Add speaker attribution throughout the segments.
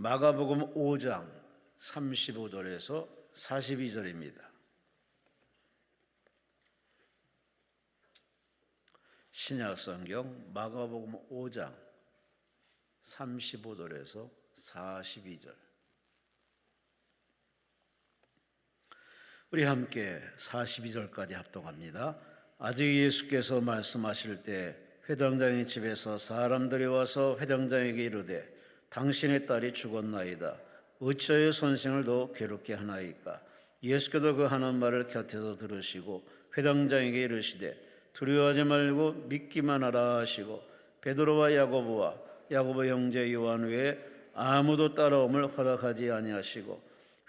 Speaker 1: 마가복음 5장 35절에서 42절입니다. 신약성경 마가복음 5장 35절에서 42절. 우리 함께 42절까지 합독합니다. 아직 예수께서 말씀하실 때 회당장의 집에서 사람들이 와서 회당장에게 이르되 당신의 딸이 죽었나이다. 어찌하여 선생을 더 괴롭게 하나이까? 예수께서 그 하는 말을 곁에서 들으시고 회당장에게 이르시되 두려워하지 말고 믿기만 하라 하시고 베드로와 야고보와 야고보 형제 요한 외에 아무도 따라옴을 허락하지 아니하시고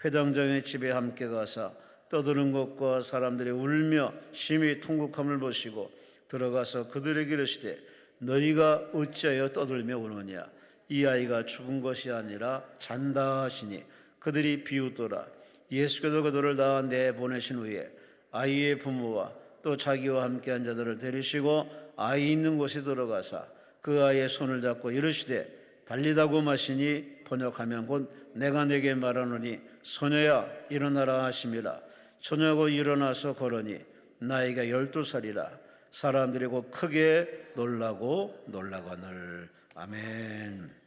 Speaker 1: 회당장의 집에 함께 가사 떠드는 것과 사람들이 울며 심히 통곡함을 보시고 들어가서 그들에게 이르시되 너희가 어찌하여 떠들며 우느냐? 이 아이가 죽은 것이 아니라 잔다 하시니 그들이 비웃더라. 예수께서 그들을 다 내보내신 후에 아이의 부모와 또 자기와 함께한 자들을 데리시고 아이 있는 곳에 들어가사 그 아이의 손을 잡고 이르시되 달리다고 마시니 번역하면 곧 내가 내게 말하노니 소녀야 일어나라 하심이라. 소녀가 일어나서 걸으니 나이가 12살이라. 사람들이 곧 크게 놀라거늘. 아멘.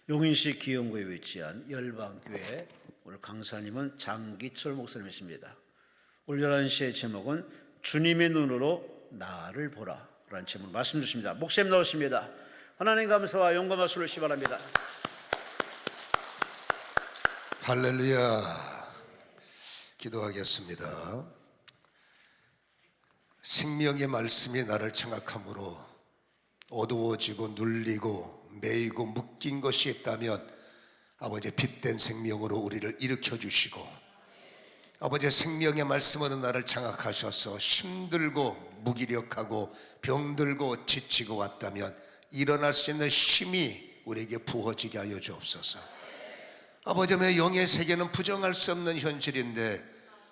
Speaker 1: 용인시 기영구에 위치한 열방교회 오늘 강사님은 장기철 목사님이십니다. 오늘 11시의 제목은 주님의 눈으로 나를 보라 라는 제목으로 말씀 주십니다. 목사님 나오십니다. 하나님 감사와 영광과 수를 바랍니다.
Speaker 2: 할렐루야. 기도하겠습니다. 생명의 말씀이 나를 장악함으로 어두워지고 눌리고 매이고 묶인 것이 있다면 아버지 빛된 생명으로 우리를 일으켜 주시고 아버지 생명의 말씀으로 나를 장악하셔서 힘들고 무기력하고 병들고 지치고 왔다면 일어날 수 있는 힘이 우리에게 부어지게 하여 주옵소서. 아버지의 영의 세계는 부정할 수 없는 현실인데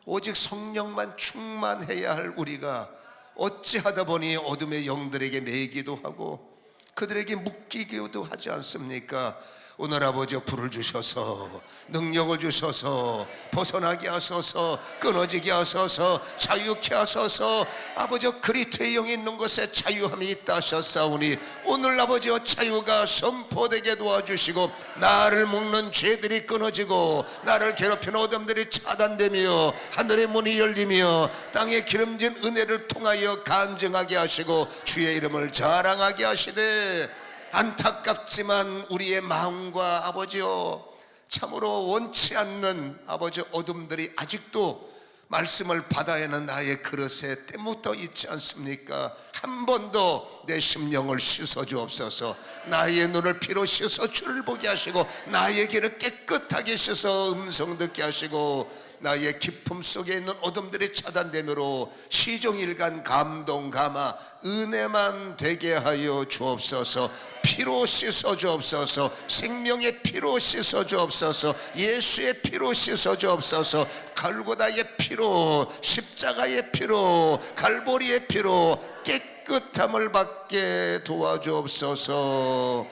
Speaker 2: 오직 성령만 충만해야 할 우리가 어찌하다 보니 어둠의 영들에게 매이기도 하고 그들에게 묶이기도 하지 않습니까? 오늘 아버지 불을 주셔서 능력을 주셔서 벗어나게 하소서, 끊어지게 하소서, 자유케 하소서. 아버지 그리스도의 영이 있는 것에 자유함이 있다 하셨사오니 오늘 아버지 자유가 선포되게 도와주시고 나를 묶는 죄들이 끊어지고 나를 괴롭히는 어둠들이 차단되며 하늘의 문이 열리며 땅에 기름진 은혜를 통하여 간증하게 하시고 주의 이름을 자랑하게 하시되 안타깝지만 우리의 마음과 아버지여 참으로 원치 않는 아버지 어둠들이 아직도 말씀을 받아야 하는 나의 그릇에 때묻어 있지 않습니까? 한 번 더 내 심령을 씻어 주옵소서. 나의 눈을 피로 씻어 주를 보게 하시고 나의 귀를 깨끗하게 씻어 음성 듣게 하시고 나의 기품 속에 있는 어둠들이 차단되므로 시종일관 감동 감화 은혜만 되게 하여 주옵소서. 피로 씻어 주옵소서. 생명의 피로 씻어 주옵소서. 예수의 피로 씻어 주옵소서. 갈고다의 피로, 십자가의 피로, 갈보리의 피로 깨끗함을 받게 도와주옵소서.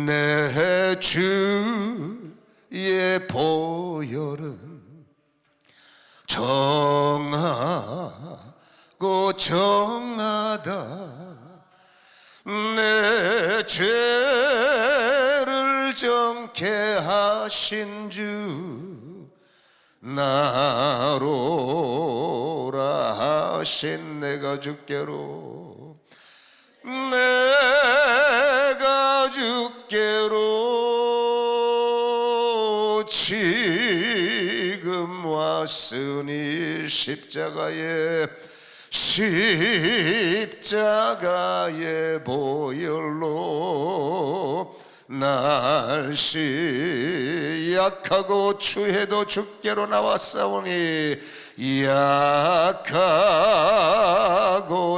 Speaker 2: 내 주의 보혈은 정하고 정하다. 내 죄를 정케 하신 주 나로라 하신 내가 주께로 내가 주께로 지금 왔으니 십자가의 보혈로 날 약하고 추해도 주께로 나왔사오니 약하고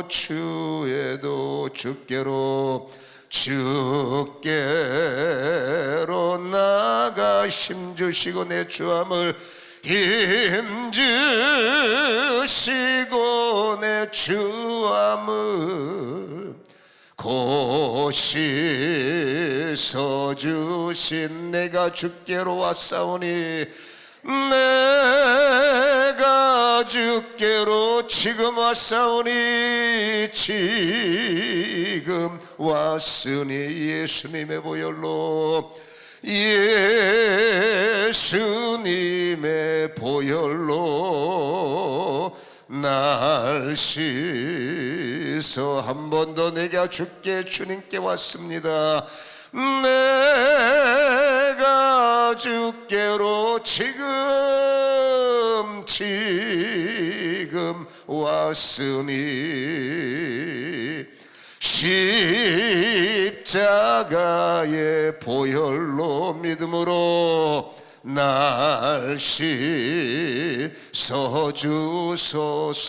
Speaker 2: 추해도 주께로 나가 힘주시고 내 주함을 힘주시고 내 주함을 곧 씻어주신 내가 주께로 왔사오니 내가 주께로 지금 왔사오니 지금 왔으니 예수님의 보혈로 예수님의 보혈로 날 씻어 한 번 더 내가 주께 주님께 왔습니다. 내가 주께로 지금 왔으니 십자가의 보혈로 믿음으로 날 씻어주소서.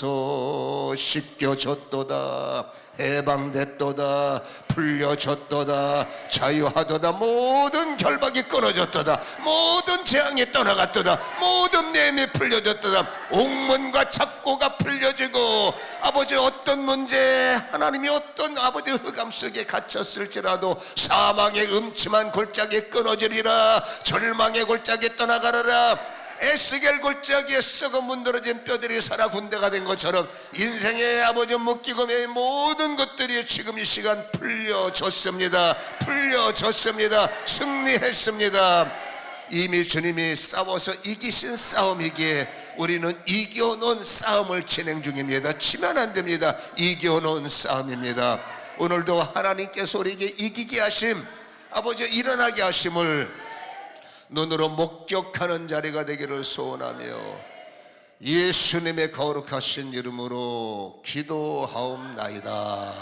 Speaker 2: 씻겨졌도다, 해방됐도다, 풀려졌도다, 자유하도다, 모든 결박이 끊어졌도다, 모든 재앙이 떠나갔도다, 모든 내음이 풀려졌도다, 옥문과 착고가 풀려지고 아버지 어떤 문제 하나님이 어떤 아버지 흑암 속에 갇혔을지라도 사망의 음침한 골짜기 끊어지리라. 절망의 골짜기 떠나가라라. 에스겔 골짜기에 썩어 문드러진 뼈들이 살아 군대가 된 것처럼 인생의 아버지 묶이고 매인 모든 것들이 지금 이 시간 풀려졌습니다. 풀려졌습니다. 승리했습니다. 이미 주님이 싸워서 이기신 싸움이기에 우리는 이겨놓은 싸움을 진행 중입니다. 치면 안 됩니다. 이겨놓은 싸움입니다. 오늘도 하나님께서 우리에게 이기게 하심, 아버지 일어나게 하심을 눈으로 목격하는 자리가 되기를 소원하며 예수님의 거룩하신 이름으로 기도하옵나이다.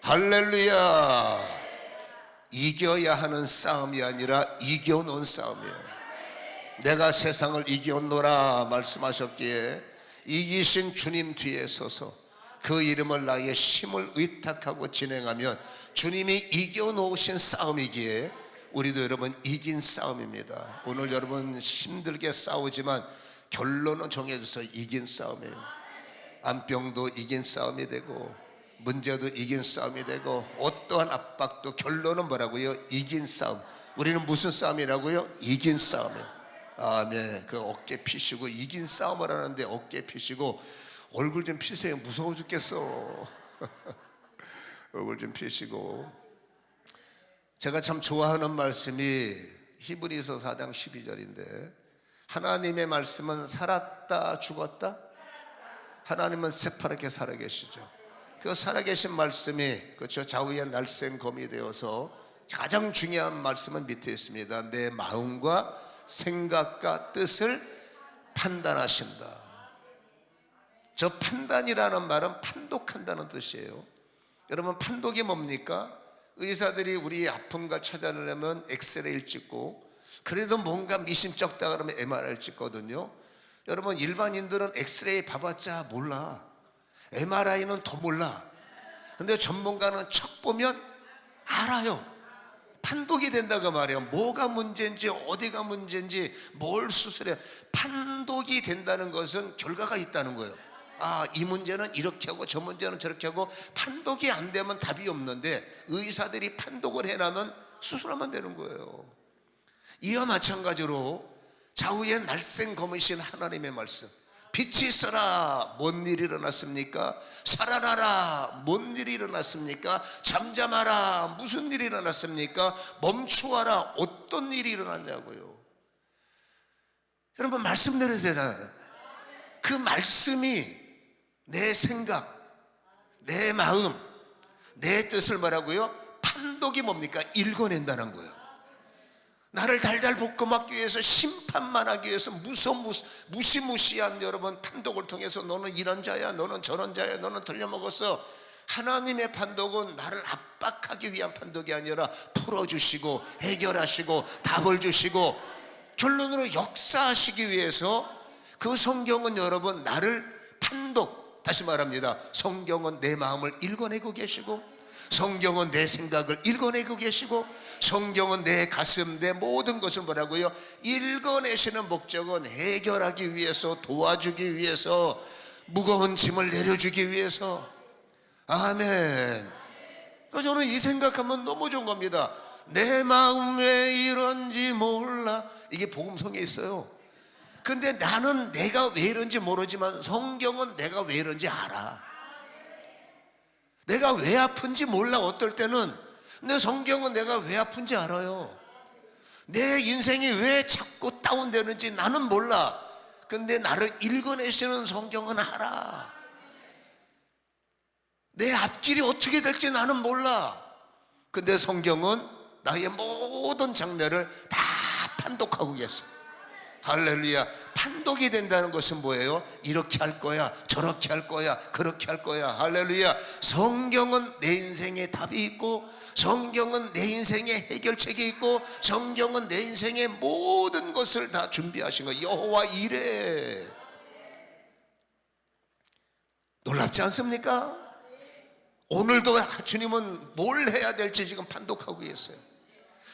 Speaker 2: 할렐루야. 이겨야 하는 싸움이 아니라 이겨놓은 싸움이에요. 내가 세상을 이겨놓으라 말씀하셨기에 이기신 주님 뒤에 서서 그 이름을 나의 힘을 의탁하고 진행하면 주님이 이겨놓으신 싸움이기에 우리도 여러분 이긴 싸움입니다. 오늘 여러분 힘들게 싸우지만 결론은 정해져서 이긴 싸움이에요. 암병도 이긴 싸움이 되고 문제도 이긴 싸움이 되고 어떠한 압박도 결론은 뭐라고요? 이긴 싸움. 우리는 무슨 싸움이라고요? 이긴 싸움이에요. 아멘. 그 어깨 피시고 이긴 싸움을 하는데 어깨 피시고 얼굴 좀 피세요. 무서워 죽겠어. 얼굴 좀 피시고. 제가 참 좋아하는 말씀이 히브리서 4장 12절인데 하나님의 말씀은 살았다 죽었다? 하나님은 새파랗게 살아계시죠. 그 살아계신 말씀이 그렇죠, 좌우에 날쌘 검이 되어서 가장 중요한 말씀은 밑에 있습니다. 내 마음과 생각과 뜻을 판단하신다. 저 판단이라는 말은 판독한다는 뜻이에요. 여러분 판독이 뭡니까? 의사들이 우리 아픈 걸 찾아내려면 엑스레이를 찍고 그래도 뭔가 미심쩍다 그러면 MRI를 찍거든요. 여러분 일반인들은 엑스레이 봐봤자 몰라. MRI는 더 몰라. 근데 전문가는 척 보면 알아요. 판독이 된다고 말해요. 뭐가 문제인지 어디가 문제인지 뭘 수술해. 판독이 된다는 것은 결과가 있다는 거예요. 아, 이 문제는 이렇게 하고 저 문제는 저렇게 하고 판독이 안 되면 답이 없는데 의사들이 판독을 해나면 수술하면 되는 거예요. 이와 마찬가지로 좌우에 날쌘 검으신 하나님의 말씀, 빛이 있어라 뭔 일이 일어났습니까? 살아나라 뭔 일이 일어났습니까? 잠잠하라 무슨 일이 일어났습니까? 멈추어라 어떤 일이 일어났냐고요. 여러분 말씀대로 되잖아요. 그 말씀이 내 생각, 내 마음, 내 뜻을 말하고요 판독이 뭡니까? 읽어낸다는 거예요. 나를 달달 볶음하기 위해서 심판만 하기 위해서 무시무시한 여러분 판독을 통해서 너는 이런 자야 너는 저런 자야 너는 틀려먹었어. 하나님의 판독은 나를 압박하기 위한 판독이 아니라 풀어주시고 해결하시고 답을 주시고 결론으로 역사하시기 위해서 그 성경은 여러분 나를 판독, 다시 말합니다. 성경은 내 마음을 읽어내고 계시고 성경은 내 생각을 읽어내고 계시고 성경은 내 가슴, 내 모든 것을 뭐라고요? 읽어내시는 목적은 해결하기 위해서, 도와주기 위해서, 무거운 짐을 내려주기 위해서. 아멘. 그러니까 저는 이 생각하면 너무 좋은 겁니다. 내 마음 왜 이런지 몰라. 이게 복음성에 있어요. 근데 나는 내가 왜 이런지 모르지만 성경은 내가 왜 이런지 알아. 내가 왜 아픈지 몰라 어떨 때는. 근데 성경은 내가 왜 아픈지 알아요. 내 인생이 왜 자꾸 다운되는지 나는 몰라. 근데 나를 읽어내시는 성경은 알아. 내 앞길이 어떻게 될지 나는 몰라. 근데 성경은 나의 모든 장래를 다 판독하고 계셔. 할렐루야. 판독이 된다는 것은 뭐예요? 이렇게 할 거야, 저렇게 할 거야, 그렇게 할 거야. 할렐루야. 성경은 내 인생에 답이 있고, 성경은 내 인생에 해결책이 있고, 성경은 내 인생의 모든 것을 다 준비하신 거예요. 여호와 이래. 놀랍지 않습니까? 오늘도 주님은 뭘 해야 될지 지금 판독하고 계세요.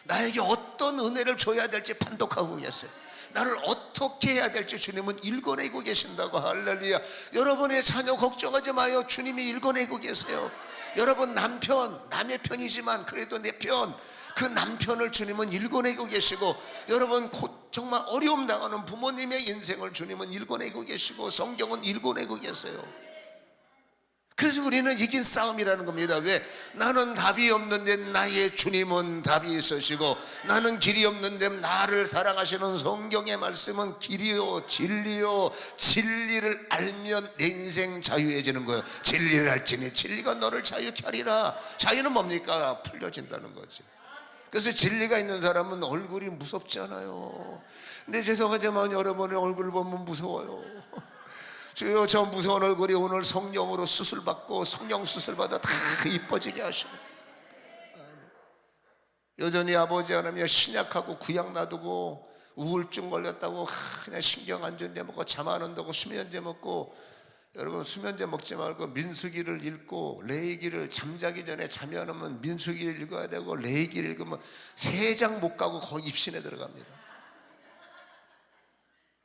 Speaker 2: 나에게 어떤 은혜를 줘야 될지 판독하고 계세요. 나를 어떻게 해야 될지 주님은 읽어내고 계신다고. 할렐루야. 여러분의 자녀 걱정하지 마요. 주님이 읽어내고 계세요. 여러분 남편, 남의 편이지만 그래도 내 편, 그 남편을 주님은 읽어내고 계시고, 여러분 정말 어려움 당하는 부모님의 인생을 주님은 읽어내고 계시고, 성경은 읽어내고 계세요. 그래서 우리는 이긴 싸움이라는 겁니다. 왜? 나는 답이 없는데 나의 주님은 답이 있으시고, 나는 길이 없는데 나를 사랑하시는 성경의 말씀은 길이요 진리요. 진리를 알면 내 인생 자유해지는 거예요. 진리를 알지니 진리가 너를 자유케 하리라. 자유는 뭡니까? 풀려진다는 거지. 그래서 진리가 있는 사람은 얼굴이 무섭지 않아요. 근데 죄송하지만 여러분의 얼굴 보면 무서워요. 주여, 저 무서운 얼굴이 오늘 성령으로 수술받고 성령 수술받아 다 이뻐지게 하시고, 여전히 아버지 하나님 신약하고 구약 놔두고 우울증 걸렸다고 그냥 신경안전제 먹고 잠 안 온다고 수면제 먹고, 여러분 수면제 먹지 말고 민수기를 읽고, 레위기를 잠자기 전에 잠이 안 오면 민수기를 읽어야 되고, 레위기를 읽으면 3장 못 가고 거의 입신에 들어갑니다.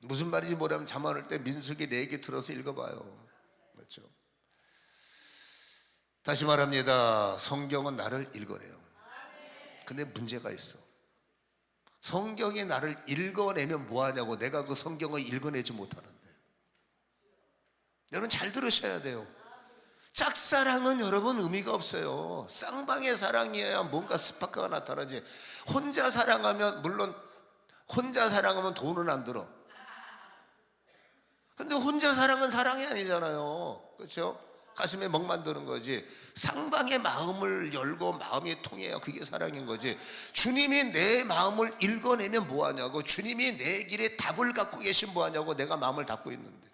Speaker 2: 무슨 말인지 모르면 잠 안 올 때 민수기 4개 들어서 읽어봐요. 그렇죠? 다시 말합니다. 성경은 나를 읽어내요. 근데 문제가 있어. 성경이 나를 읽어내면 뭐하냐고. 내가 그 성경을 읽어내지 못하는데. 여러분 잘 들으셔야 돼요. 짝사랑은 여러분 의미가 없어요. 쌍방의 사랑이어야 뭔가 스파크가 나타나지. 혼자 사랑하면, 물론 혼자 사랑하면 돈은 안 들어. 근데 혼자 사랑은 사랑이 아니잖아요. 그렇죠? 가슴에 멍 만드는 거지. 쌍방의 마음을 열고 마음이 통해야 그게 사랑인 거지. 주님이 내 마음을 읽어내면 뭐하냐고. 주님이 내 길에 답을 갖고 계신 뭐하냐고. 내가 마음을 닫고 있는데.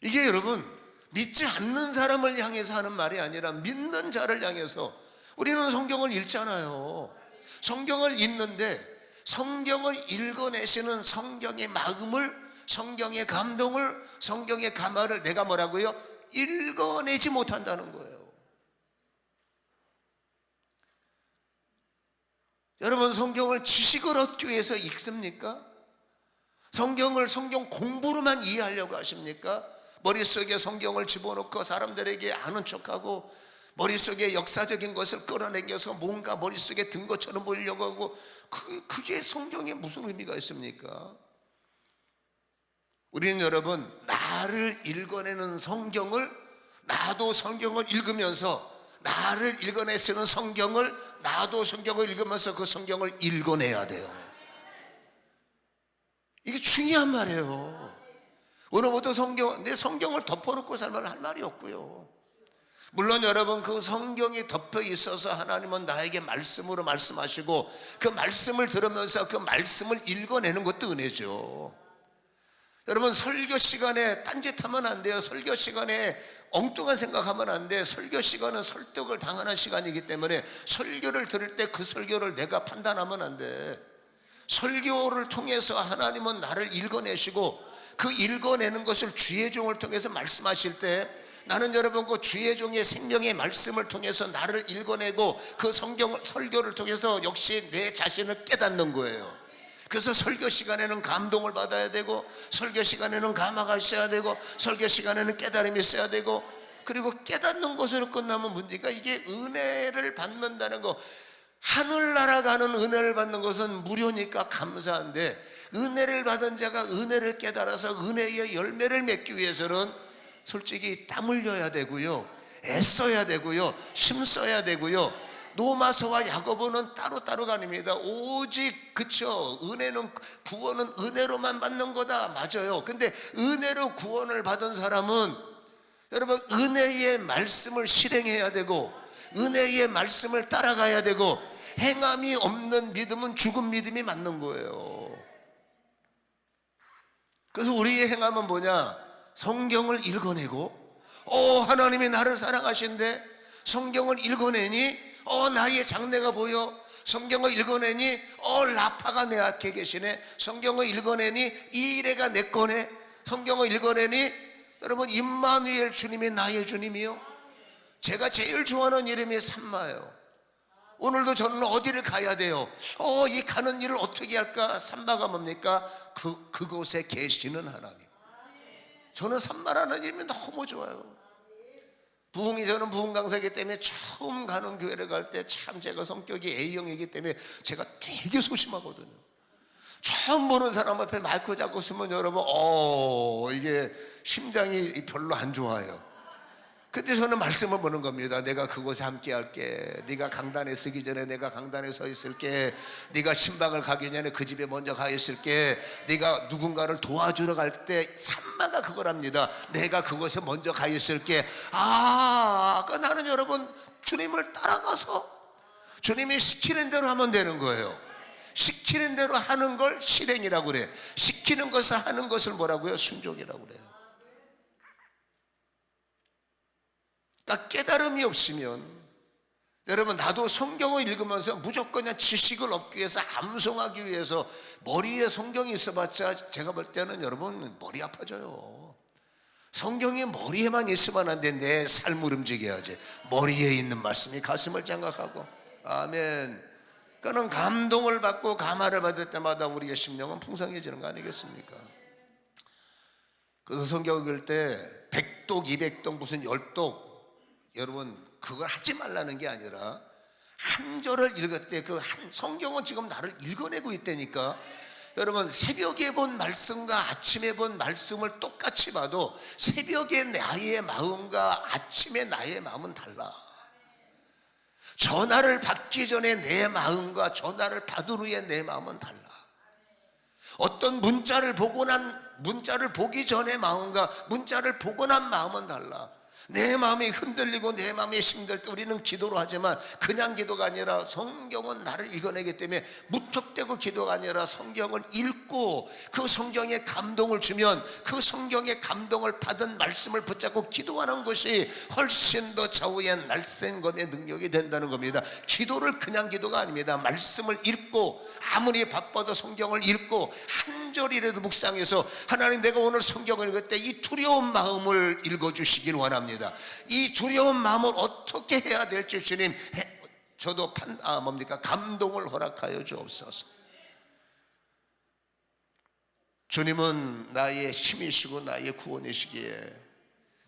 Speaker 2: 이게 여러분 믿지 않는 사람을 향해서 하는 말이 아니라 믿는 자를 향해서. 우리는 성경을 읽잖아요. 성경을 읽는데 성경을 읽어내시는 성경의 마음을, 성경의 감동을, 성경의 감화를 내가 뭐라고요? 읽어내지 못한다는 거예요. 여러분 성경을 지식을 얻기 위해서 읽습니까? 성경 공부로만 이해하려고 하십니까? 머릿속에 성경을 집어넣고 사람들에게 아는 척하고, 머릿속에 역사적인 것을 끌어당겨서 뭔가 머릿속에 든 것처럼 보이려고 하고, 그게 성경에 무슨 의미가 있습니까? 우리는 여러분 나를 읽어내는 성경을, 나도 성경을 읽으면서 나를 읽어내시는 성경을, 나도 성경을 읽으면서 그 성경을 읽어내야 돼요. 이게 중요한 말이에요. 오늘부터 내 성경을 덮어놓고 살면 할 말이 없고요. 물론 여러분 그 성경이 덮여 있어서 하나님은 나에게 말씀으로 말씀하시고, 그 말씀을 들으면서 그 말씀을 읽어내는 것도 은혜죠. 여러분 설교 시간에 딴짓하면 안 돼요. 설교 시간에 엉뚱한 생각하면 안 돼. 설교 시간은 설득을 당하는 시간이기 때문에 설교를 들을 때 그 설교를 내가 판단하면 안 돼. 설교를 통해서 하나님은 나를 읽어내시고, 그 읽어내는 것을 주의 종을 통해서 말씀하실 때, 나는 여러분 그 주의 종의 생명의 말씀을 통해서 나를 읽어내고, 그 설교를 통해서 역시 내 자신을 깨닫는 거예요. 그래서 설교 시간에는 감동을 받아야 되고, 설교 시간에는 감화가 있어야 되고, 설교 시간에는 깨달음이 있어야 되고, 그리고 깨닫는 것으로 끝나면 문제가, 이게 은혜를 받는다는 거, 하늘나라 가는 은혜를 받는 것은 무료니까 감사한데, 은혜를 받은 자가 은혜를 깨달아서 은혜의 열매를 맺기 위해서는 솔직히 땀 흘려야 되고요, 애써야 되고요, 힘써야 되고요. 노마서와 야고보는 따로따로가 아닙니다. 오직, 그쵸, 은혜는, 구원은 은혜로만 받는 거다, 맞아요. 근데 은혜로 구원을 받은 사람은 여러분 은혜의 말씀을 실행해야 되고, 은혜의 말씀을 따라가야 되고, 행함이 없는 믿음은 죽은 믿음이 맞는 거예요. 그래서 우리의 행함은 뭐냐? 성경을 읽어내고, 하나님이 나를 사랑하신대. 성경을 읽어내니 나의 장래가 보여. 성경을 읽어내니 라파가 내 앞에 계시네. 성경을 읽어내니 이 일애가 내 거네. 성경을 읽어내니 여러분 임마누엘 주님이 나의 주님이요. 제가 제일 좋아하는 이름이 삼마예요. 오늘도 저는 어디를 가야 돼요? 이 가는 일을 어떻게 할까? 삼마가 뭡니까? 그곳에 계시는 하나님. 저는 삼마라는 이름이 너무 좋아요. 저는 부흥 강사이기 때문에 처음 가는 교회를 갈 때 참 제가 성격이 A형이기 때문에 제가 되게 소심하거든요. 처음 보는 사람 앞에 마이크 잡고 쓰면 여러분 이게 심장이 별로 안 좋아요. 그때 저는 말씀을 보는 겁니다. 내가 그곳에 함께 할게. 네가 강단에 서기 전에 내가 강단에 서 있을게. 네가 신방을 가기 전에 그 집에 먼저 가 있을게. 네가 누군가를 도와주러 갈 때 삼마가 그거랍니다. 내가 그곳에 먼저 가 있을게. 나는 여러분 주님을 따라가서 주님이 시키는 대로 하면 되는 거예요. 시키는 대로 하는 걸 실행이라고 그래. 시키는 것을 하는 것을 뭐라고요? 순종이라고 그래요. 그러니까 깨달음이 없으면, 여러분 나도 성경을 읽으면서 무조건 그냥 지식을 얻기 위해서, 암송하기 위해서 머리에 성경이 있어봤자 제가 볼 때는 여러분 머리 아파져요. 성경이 머리에만 있으면 안 돼. 내 삶을 움직여야지. 머리에 있는 말씀이 가슴을 장악하고. 아멘. 그러니까 감동을 받고 감화를 받을 때마다 우리의 심령은 풍성해지는 거 아니겠습니까? 그래서 성경 읽을 때 100독, 200독, 무슨 10독, 여러분 그걸 하지 말라는 게 아니라 한 절을 읽을 때 그 성경은 지금 나를 읽어내고 있다니까. 여러분 새벽에 본 말씀과 아침에 본 말씀을 똑같이 봐도 새벽에 나의 마음과 아침에 나의 마음은 달라. 전화를 받기 전에 내 마음과 전화를 받은 후에 내 마음은 달라. 어떤 문자를 보기 전에 마음과 문자를 보고 난 마음은 달라. 내 마음이 흔들리고 내 마음이 힘들 때 우리는 기도로 하지만 그냥 기도가 아니라 성경은 나를 읽어내기 때문에 무턱대고 기도가 아니라 성경을 읽고 그 성경에 감동을 주면 그 성경에 감동을 받은 말씀을 붙잡고 기도하는 것이 훨씬 더 좌우의 날쌘검의 능력이 된다는 겁니다. 기도를 그냥 기도가 아닙니다. 말씀을 읽고 아무리 바빠도 성경을 읽고 한 절이라도 묵상해서 하나님 내가 오늘 성경을 읽을 때 이 두려운 마음을 읽어주시길 원합니다. 이 두려운 마음을 어떻게 해야 될지 주님 저도 감동을 허락하여 주옵소서. 주님은 나의 힘이시고 나의 구원이시기에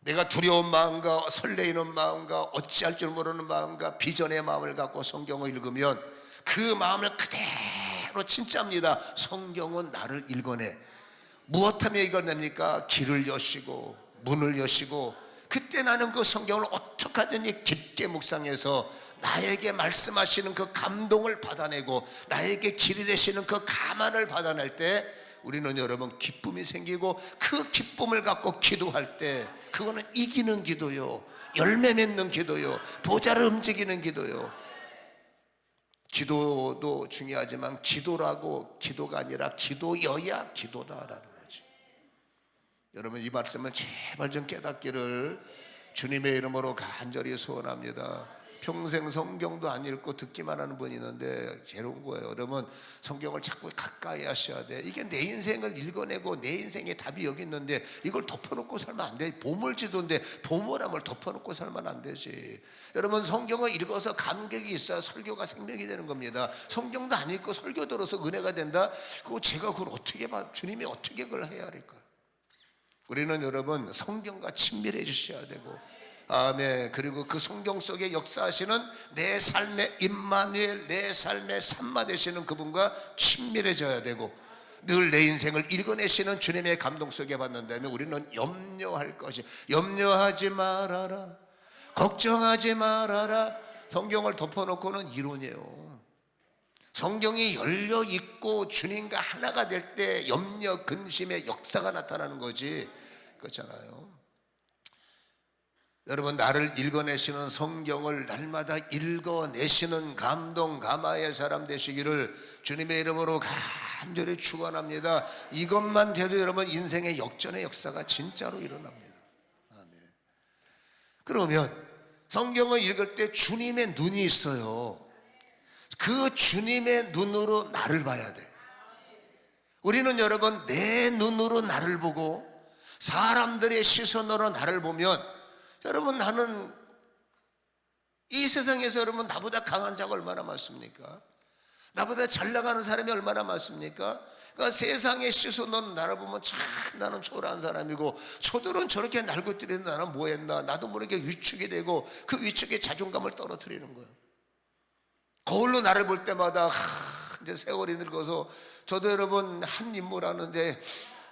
Speaker 2: 내가 두려운 마음과 설레이는 마음과 어찌할 줄 모르는 마음과 비전의 마음을 갖고 성경을 읽으면 그 마음을 그대로 진짜입니다. 성경은 나를 읽어내. 무엇하며 읽어냅니까? 길을 여시고 문을 여시고 그때 나는 그 성경을 어떻게 하든지 깊게 묵상해서 나에게 말씀하시는 그 감동을 받아내고 나에게 길이 되시는 그 감안을 받아낼 때 우리는 여러분 기쁨이 생기고 그 기쁨을 갖고 기도할 때 그거는 이기는 기도요, 열매 맺는 기도요, 보좌를 움직이는 기도요. 기도도 중요하지만 기도라고 기도가 아니라 기도여야 기도다라는 거죠. 여러분 이 말씀을 제발 좀 깨닫기를 주님의 이름으로 간절히 소원합니다. 평생 성경도 안 읽고 듣기만 하는 분이 있는데 괴로운 거예요. 여러분 성경을 자꾸 가까이 하셔야 돼. 이게 내 인생을 읽어내고 내 인생에 답이 여기 있는데 이걸 덮어놓고 살면 안 돼. 보물지도인데 보물함을 덮어놓고 살면 안 되지. 여러분 성경을 읽어서 감격이 있어야 설교가 생명이 되는 겁니다. 성경도 안 읽고 설교 들어서 은혜가 된다? 그거 제가 그걸 어떻게 주님이 어떻게 그걸 해야 할까요? 우리는 여러분 성경과 친밀해 주셔야 되고 아멘. 그리고 그 성경 속에 역사하시는 내 삶의 임마누엘, 내 삶의 산마 되시는 그분과 친밀해져야 되고, 늘 내 인생을 읽어내시는 주님의 감동 속에 받는다면 우리는 염려할 것이, 염려하지 말아라, 걱정하지 말아라. 성경을 덮어놓고는 이론이에요. 성경이 열려 있고 주님과 하나가 될 때 염려, 근심의 역사가 나타나는 거지, 그렇잖아요. 여러분, 나를 읽어내시는 성경을 날마다 읽어내시는 감동 감화의 사람 되시기를 주님의 이름으로 간절히 축원합니다. 이것만 돼도 여러분 인생의 역전의 역사가 진짜로 일어납니다. 아멘. 그러면 성경을 읽을 때 주님의 눈이 있어요. 그 주님의 눈으로 나를 봐야 돼. 우리는 여러분 내 눈으로 나를 보고 사람들의 시선으로 나를 보면, 여러분 나는 이 세상에서 여러분 나보다 강한 자가 얼마나 많습니까? 나보다 잘 나가는 사람이 얼마나 많습니까? 그러니까 세상의 시선으로 나를 보면 참 나는 초라한 사람이고, 저들은 저렇게 날고 뛰는데 나는 뭐 했나, 나도 모르게 위축이 되고 그 위축에 자존감을 떨어뜨리는 거예요. 거울로 나를 볼 때마다 이제 세월이 늙어서 저도 여러분 한 인물 하는데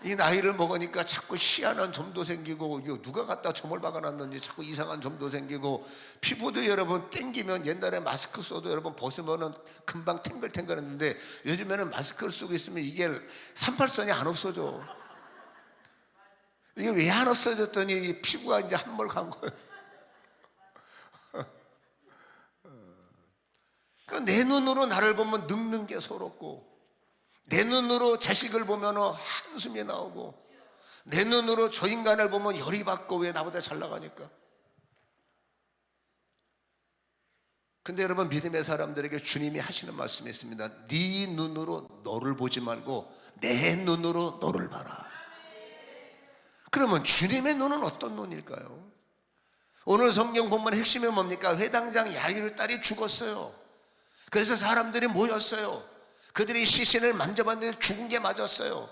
Speaker 2: 이 나이를 먹으니까 자꾸 희한한 점도 생기고, 이거 누가 갖다 점을 박아놨는지 자꾸 이상한 점도 생기고, 피부도 여러분 땡기면, 옛날에 마스크 써도 여러분 벗으면은 금방 탱글탱글했는데 요즘에는 마스크를 쓰고 있으면 이게 38선이 안 없어져. 이게 왜 안 없어졌더니 피부가 이제 한몰 간 거예요. 내 눈으로 나를 보면 늙는 게 서럽고, 내 눈으로 자식을 보면 한숨이 나오고, 내 눈으로 저 인간을 보면 열이 받고, 왜 나보다 잘 나가니까. 근데 여러분, 믿음의 사람들에게 주님이 하시는 말씀이 있습니다. 네 눈으로 너를 보지 말고 내 눈으로 너를 봐라. 그러면 주님의 눈은 어떤 눈일까요? 오늘 성경 본문의 핵심이 뭡니까? 회당장 야이르 딸이 죽었어요. 그래서 사람들이 모였어요. 그들이 시신을 만져봤는데 죽은 게 맞았어요.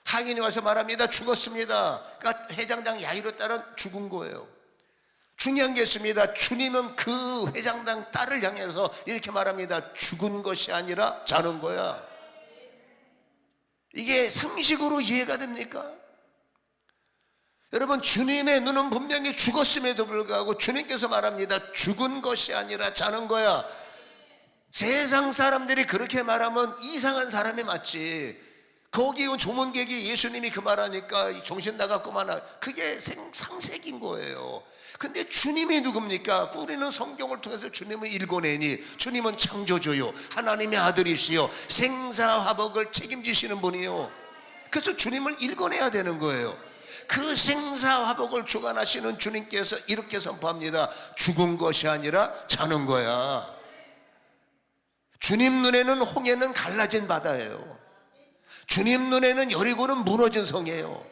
Speaker 2: 항인이 와서 말합니다. 죽었습니다. 그러니까 회장장 야이로 딸은 죽은 거예요. 중요한 게 있습니다. 주님은 그 회장장 딸을 향해서 이렇게 말합니다. 죽은 것이 아니라 자는 거야. 이게 상식으로 이해가 됩니까? 여러분, 주님의 눈은 분명히 죽었음에도 불구하고 주님께서 말합니다. 죽은 것이 아니라 자는 거야. 세상 사람들이 그렇게 말하면 이상한 사람이 맞지. 거기 온 조문객이 예수님이 그 말하니까 정신 나갔구만, 그게 상색인 거예요. 근데 주님이 누굽니까? 우리는 성경을 통해서 주님을 읽어내니 주님은 창조주요, 하나님의 아들이시요, 생사화복을 책임지시는 분이요. 그래서 주님을 읽어내야 되는 거예요. 그 생사화복을 주관하시는 주님께서 이렇게 선포합니다. 죽은 것이 아니라 자는 거야. 주님 눈에는 홍해는 갈라진 바다예요. 주님 눈에는 여리고는 무너진 성이에요.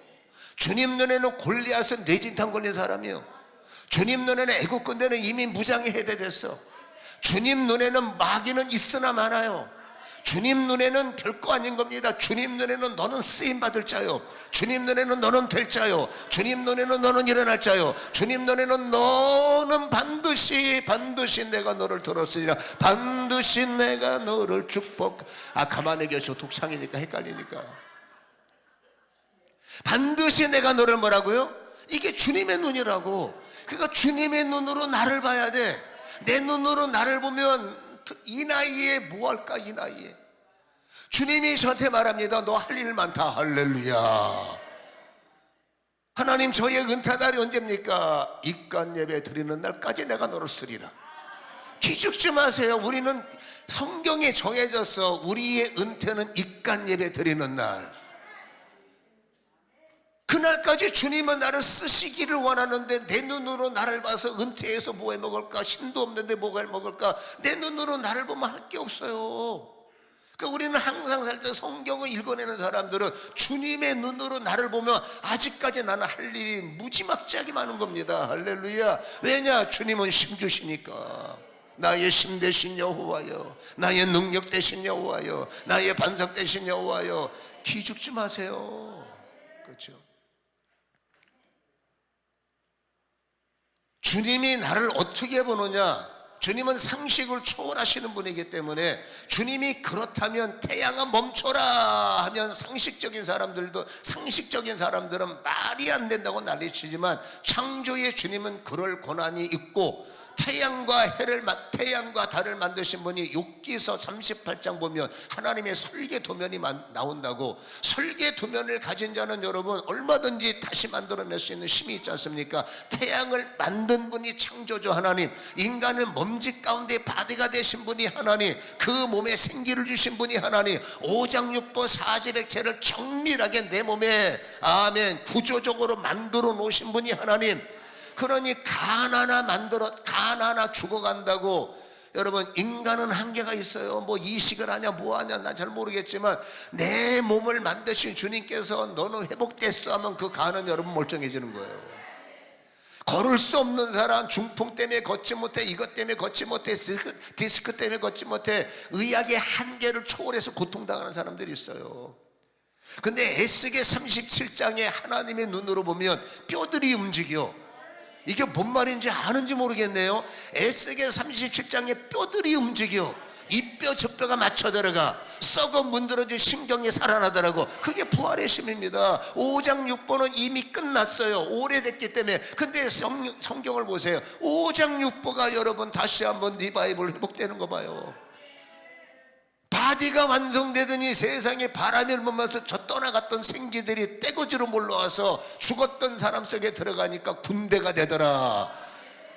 Speaker 2: 주님 눈에는 골리앗은 뇌진탕 걸린 사람이에요. 주님 눈에는 애국군대는 이미 무장이 해제됐어. 주님 눈에는 마귀는 있으나 많아요. 주님 눈에는 별거 아닌 겁니다. 주님 눈에는 너는 쓰임받을 자요, 주님 눈에는 너는 될 자요, 주님 눈에는 너는 일어날 자요, 주님 눈에는 너는 반드시 내가 너를 들었으리라, 반드시 내가 너를 축복. 가만히 계셔. 독창이니까 헷갈리니까. 반드시 내가 너를 뭐라고요? 이게 주님의 눈이라고. 그러니까 주님의 눈으로 나를 봐야 돼. 내 눈으로 나를 보면 이 나이에 뭐 할까? 이 나이에 주님이 저한테 말합니다. 너 할 일 많다. 할렐루야. 하나님, 저의 은퇴 날이 언제입니까? 입간 예배 드리는 날까지 내가 너를 쓰리라. 기죽지 마세요. 우리는 성경에 정해졌어. 우리의 은퇴는 입간 예배 드리는 날. 그날까지 주님은 나를 쓰시기를 원하는데, 내 눈으로 나를 봐서 은퇴해서 뭐 해 먹을까? 힘도 없는데 뭐가 해 먹을까? 내 눈으로 나를 보면 할 게 없어요. 그러니까 우리는 항상 살 때 성경을 읽어내는 사람들은 주님의 눈으로 나를 보면 아직까지 나는 할 일이 무지막지하게 많은 겁니다. 할렐루야. 왜냐? 주님은 심주시니까. 나의 심 되신 여호와여, 나의 능력 되신 여호와여, 나의 반석 되신 여호와여. 기죽지 마세요. 그렇죠? 주님이 나를 어떻게 보느냐? 주님은 상식을 초월하시는 분이기 때문에 주님이 그렇다면 태양아 멈춰라 하면 상식적인 사람들은 말이 안 된다고 난리치지만, 창조의 주님은 그럴 권한이 있고, 태양과 달을 만드신 분이 욥기서 38장 보면 하나님의 설계 도면이 나온다고. 설계 도면을 가진 자는 여러분 얼마든지 다시 만들어낼 수 있는 힘이 있지 않습니까? 태양을 만든 분이 창조주 하나님, 인간을 먼지 가운데 바디가 되신 분이 하나님, 그 몸에 생기를 주신 분이 하나님, 오장육부 사지백체를 정밀하게 내 몸에 아멘 구조적으로 만들어 놓으신 분이 하나님. 그러니 간 하나 죽어간다고. 여러분 인간은 한계가 있어요. 뭐 이식을 하냐 뭐 하냐 난 잘 모르겠지만, 내 몸을 만드신 주님께서 너는 회복됐어 하면 그 간은 여러분 멀쩡해지는 거예요. 걸을 수 없는 사람, 중풍 때문에 걷지 못해, 이것 때문에 걷지 못해, 디스크 때문에 걷지 못해, 의학의 한계를 초월해서 고통당하는 사람들이 있어요. 근데 에스겔 37장에 하나님의 눈으로 보면 뼈들이 움직여. 이게 뭔 말인지 아는지 모르겠네요. 에스겔 37장에 뼈들이 움직여. 이 뼈 저 뼈가 맞춰 들어가. 썩어 문드러진 심경이 살아나더라고. 그게 부활의 힘입니다. 5장 6번은 이미 끝났어요. 오래됐기 때문에. 근데 성경을 보세요. 5장 6보가 여러분 다시 한번 리바이벌 회복되는 거 봐요. 바디가 완성되더니 세상에 바람을 보면서 저 떠나갔던 생기들이 떼거지로 몰려와서 죽었던 사람 속에 들어가니까 군대가 되더라.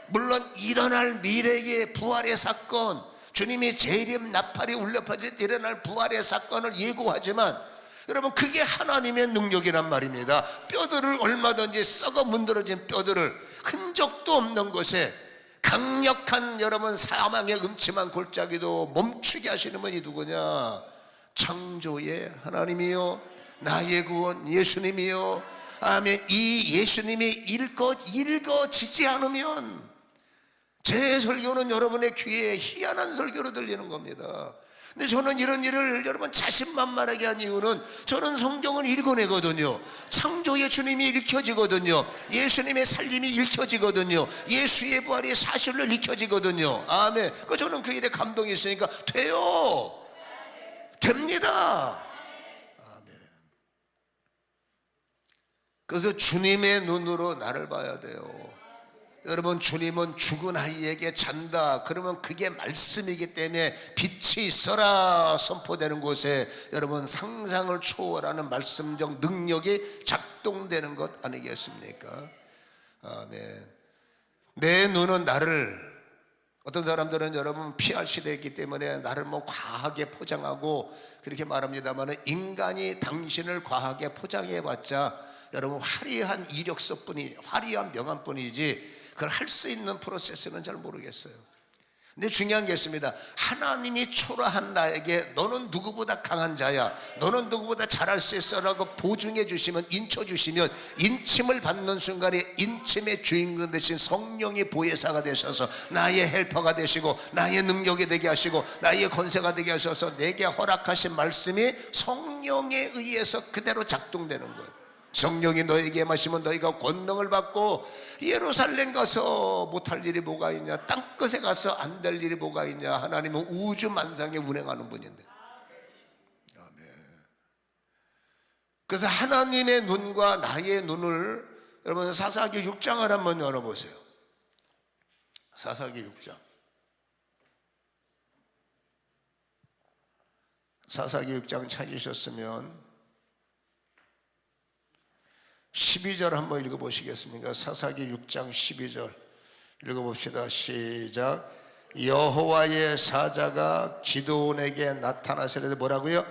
Speaker 2: 물론 일어날 미래의 부활의 사건, 주님이 재림 나팔이 울려 퍼질 때 일어날 부활의 사건을 예고하지만, 여러분 그게 하나님의 능력이란 말입니다. 뼈들을 얼마든지 썩어 문드러진 뼈들을 흔적도 없는 것에 강력한 여러분 사망의 음침한 골짜기도 멈추게 하시는 분이 누구냐? 창조의 하나님이요, 나의 구원 예수님이요. 아멘. 이 예수님이 읽어지지 않으면 제 설교는 여러분의 귀에 희한한 설교로 들리는 겁니다. 근데 저는 이런 일을 여러분 자신만만하게 한 이유는, 저는 성경을 읽어내거든요. 창조의 주님이 읽혀지거든요. 예수님의 살림이 읽혀지거든요. 예수의 부활이 사실로 읽혀지거든요. 아멘. 저는 그 일에 감동이 있으니까 돼요. 됩니다. 아멘. 그래서 주님의 눈으로 나를 봐야 돼요. 여러분 주님은 죽은 아이에게 잔다 그러면 그게 말씀이기 때문에 빛이 있어라 선포되는 곳에 여러분 상상을 초월하는 말씀적 능력이 작동되는 것 아니겠습니까? 아멘. 내 눈은 나를, 어떤 사람들은 여러분 PR 시대이기 때문에 나를 뭐 과하게 포장하고 그렇게 말합니다만, 인간이 당신을 과하게 포장해봤자 여러분 화려한 이력서뿐이, 화려한 명함뿐이지 그걸 할 수 있는 프로세스는 잘 모르겠어요. 근데 중요한 게 있습니다. 하나님이 초라한 나에게 너는 누구보다 강한 자야, 너는 누구보다 잘할 수 있어 라고 보증해 주시면, 인쳐 주시면, 인침을 받는 순간에 인침의 주인공 되신 성령이 보혜사가 되셔서 나의 헬퍼가 되시고 나의 능력이 되게 하시고 나의 권세가 되게 하셔서 내게 허락하신 말씀이 성령에 의해서 그대로 작동되는 거예요. 성령이 너에게 마시면 너희가 권능을 받고, 예루살렘 가서 못할 일이 뭐가 있냐, 땅끝에 가서 안 될 일이 뭐가 있냐. 하나님은 우주 만상에 운행하는 분인데. 아멘. 그래서 하나님의 눈과 나의 눈을, 여러분 사사기 6장을 한번 열어보세요. 사사기 6장. 사사기 6장 찾으셨으면 12절 한번 읽어보시겠습니까? 사사기 6장 12절 읽어봅시다. 시작. 여호와의 사자가 기드온에게 나타나시되 뭐라고요?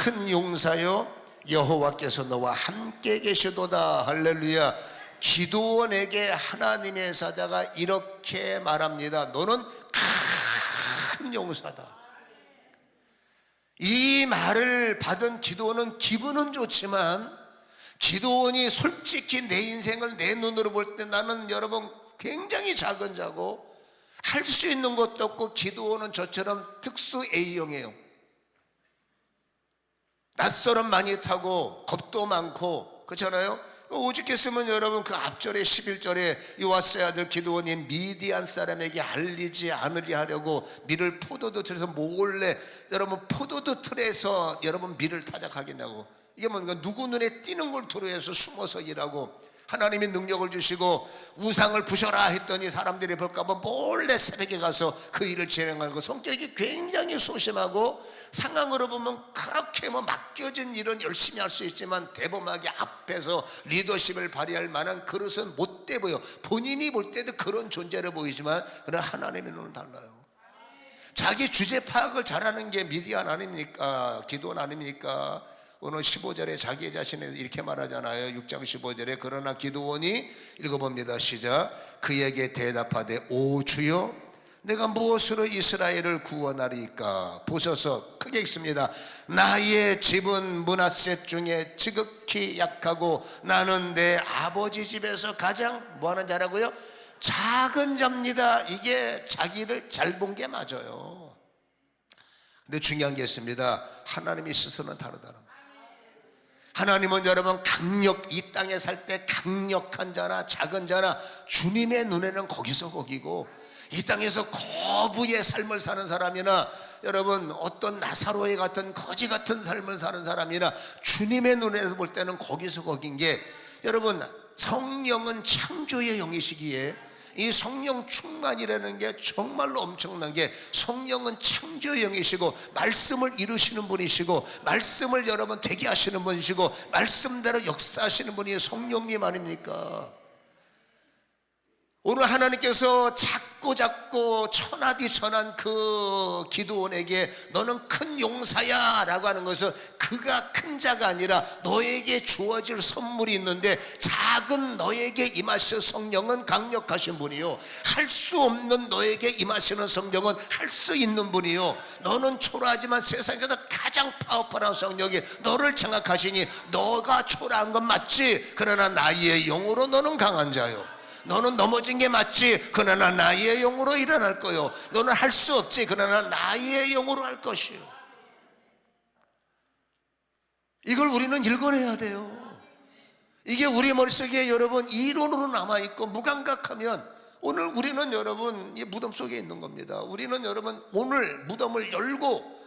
Speaker 2: 큰 용사여 여호와께서 너와 함께 계시도다. 할렐루야. 기드온에게 하나님의 사자가 이렇게 말합니다. 너는 큰 용사다. 이 말을 받은 기드온은 기분은 좋지만, 기드온이 솔직히 내 인생을 내 눈으로 볼 때 나는 여러분 굉장히 작은 자고 할 수 있는 것도 없고, 기드온은 저처럼 특수 A형이에요. 낯설음 많이 타고 겁도 많고, 그렇잖아요. 오죽했으면 여러분 그 앞절에 11절에 요아스의 아들 기드온이 미디안 사람에게 알리지 않으려 하려고 밀을 포도도 틀에서 몰래 여러분 포도도 틀에서 여러분 밀을 타작하겠냐고. 이게 뭔가 누구 눈에 띄는 걸 두려워해서 숨어서 일하고, 하나님이 능력을 주시고 우상을 부셔라 했더니 사람들이 볼까봐 몰래 새벽에 가서 그 일을 진행하고, 성격이 굉장히 소심하고 상황으로 보면 그렇게 맡겨진 일은 열심히 할 수 있지만 대범하게 앞에서 리더십을 발휘할 만한 그릇은 못 돼 보여. 본인이 볼 때도 그런 존재로 보이지만 그러나 하나님의 눈은 달라요. 자기 주제 파악을 잘하는 게 미디안 아닙니까? 기도원 아닙니까? 오늘 15절에 자기 자신을 이렇게 말하잖아요. 6장 15절에 그러나 기드온이 읽어봅니다. 시작. 그에게 대답하되 오 주여 내가 무엇으로 이스라엘을 구원하리까? 보셔서 크게 읽습니다. 나의 집은 므낫세 중에 지극히 약하고 나는 내 아버지 집에서 가장 뭐하는 자라고요? 작은 자입니다. 이게 자기를 잘 본 게 맞아요. 근데 중요한 게 있습니다. 하나님이 스스로는 다르다는 거예요. 하나님은 여러분 이 땅에 살 때 강력한 자나 작은 자나 주님의 눈에는 거기서 거기고, 이 땅에서 거부의 삶을 사는 사람이나 여러분 어떤 나사로의 같은 거지 같은 삶을 사는 사람이나 주님의 눈에서 볼 때는 거기서 거긴 게, 여러분 성령은 창조의 영이시기에 이 성령 충만이라는 게 정말로 엄청난 게, 성령은 창조의 영이시고 말씀을 이루시는 분이시고 말씀을 여러분 되게 하시는 분이시고 말씀대로 역사하시는 분이 성령님 아닙니까? 오늘 하나님께서 작고 천하디천한 그 기드온에게 너는 큰 용사야 라고 하는 것은 그가 큰 자가 아니라 너에게 주어질 선물이 있는데, 작은 너에게 임하실 성령은 강력하신 분이요, 할 수 없는 너에게 임하시는 성령은 할 수 있는 분이요, 너는 초라하지만 세상에서 가장 파워풀한 성령이 너를 장악하시니 너가 초라한 건 맞지, 그러나 나의 영으로 너는 강한 자요. 너는 넘어진 게 맞지, 그러나 나의 영으로 일어날 거요. 너는 할 수 없지, 그러나 나의 영으로 할 것이요. 이걸 우리는 읽어내야 돼요. 이게 우리 머릿속에 여러분 이론으로 남아있고 무감각하면 오늘 우리는 여러분 이 무덤 속에 있는 겁니다. 우리는 여러분 오늘 무덤을 열고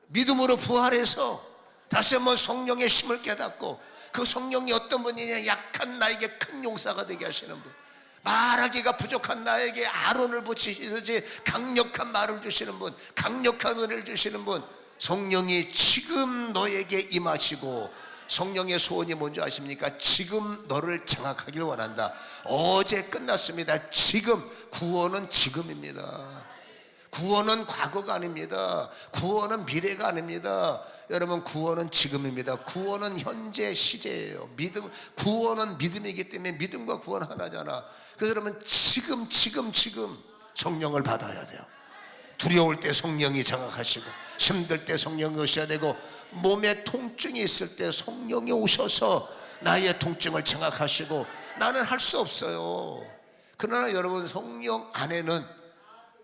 Speaker 2: 믿음으로 부활해서 다시 한번 성령의 힘을 깨닫고, 그 성령이 어떤 분이냐, 약한 나에게 큰 용사가 되게 하시는 분, 말하기가 부족한 나에게 아론을 붙이시듯이 강력한 말을 주시는 분, 강력한 은혜를 주시는 분, 성령이 지금 너에게 임하시고, 성령의 소원이 뭔지 아십니까? 지금 너를 장악하길 원한다. 어제 끝났습니다. 지금, 구원은 지금입니다. 구원은 과거가 아닙니다. 구원은 미래가 아닙니다. 여러분 구원은 지금입니다. 구원은 현재 시제예요. 구원은 믿음이기 때문에 믿음과 구원 하나잖아. 그래서 여러분 지금 성령을 받아야 돼요. 두려울 때 성령이 장악하시고, 힘들 때 성령이 오셔야 되고, 몸에 통증이 있을 때 성령이 오셔서 나의 통증을 장악하시고, 나는 할 수 없어요. 그러나 여러분 성령 안에는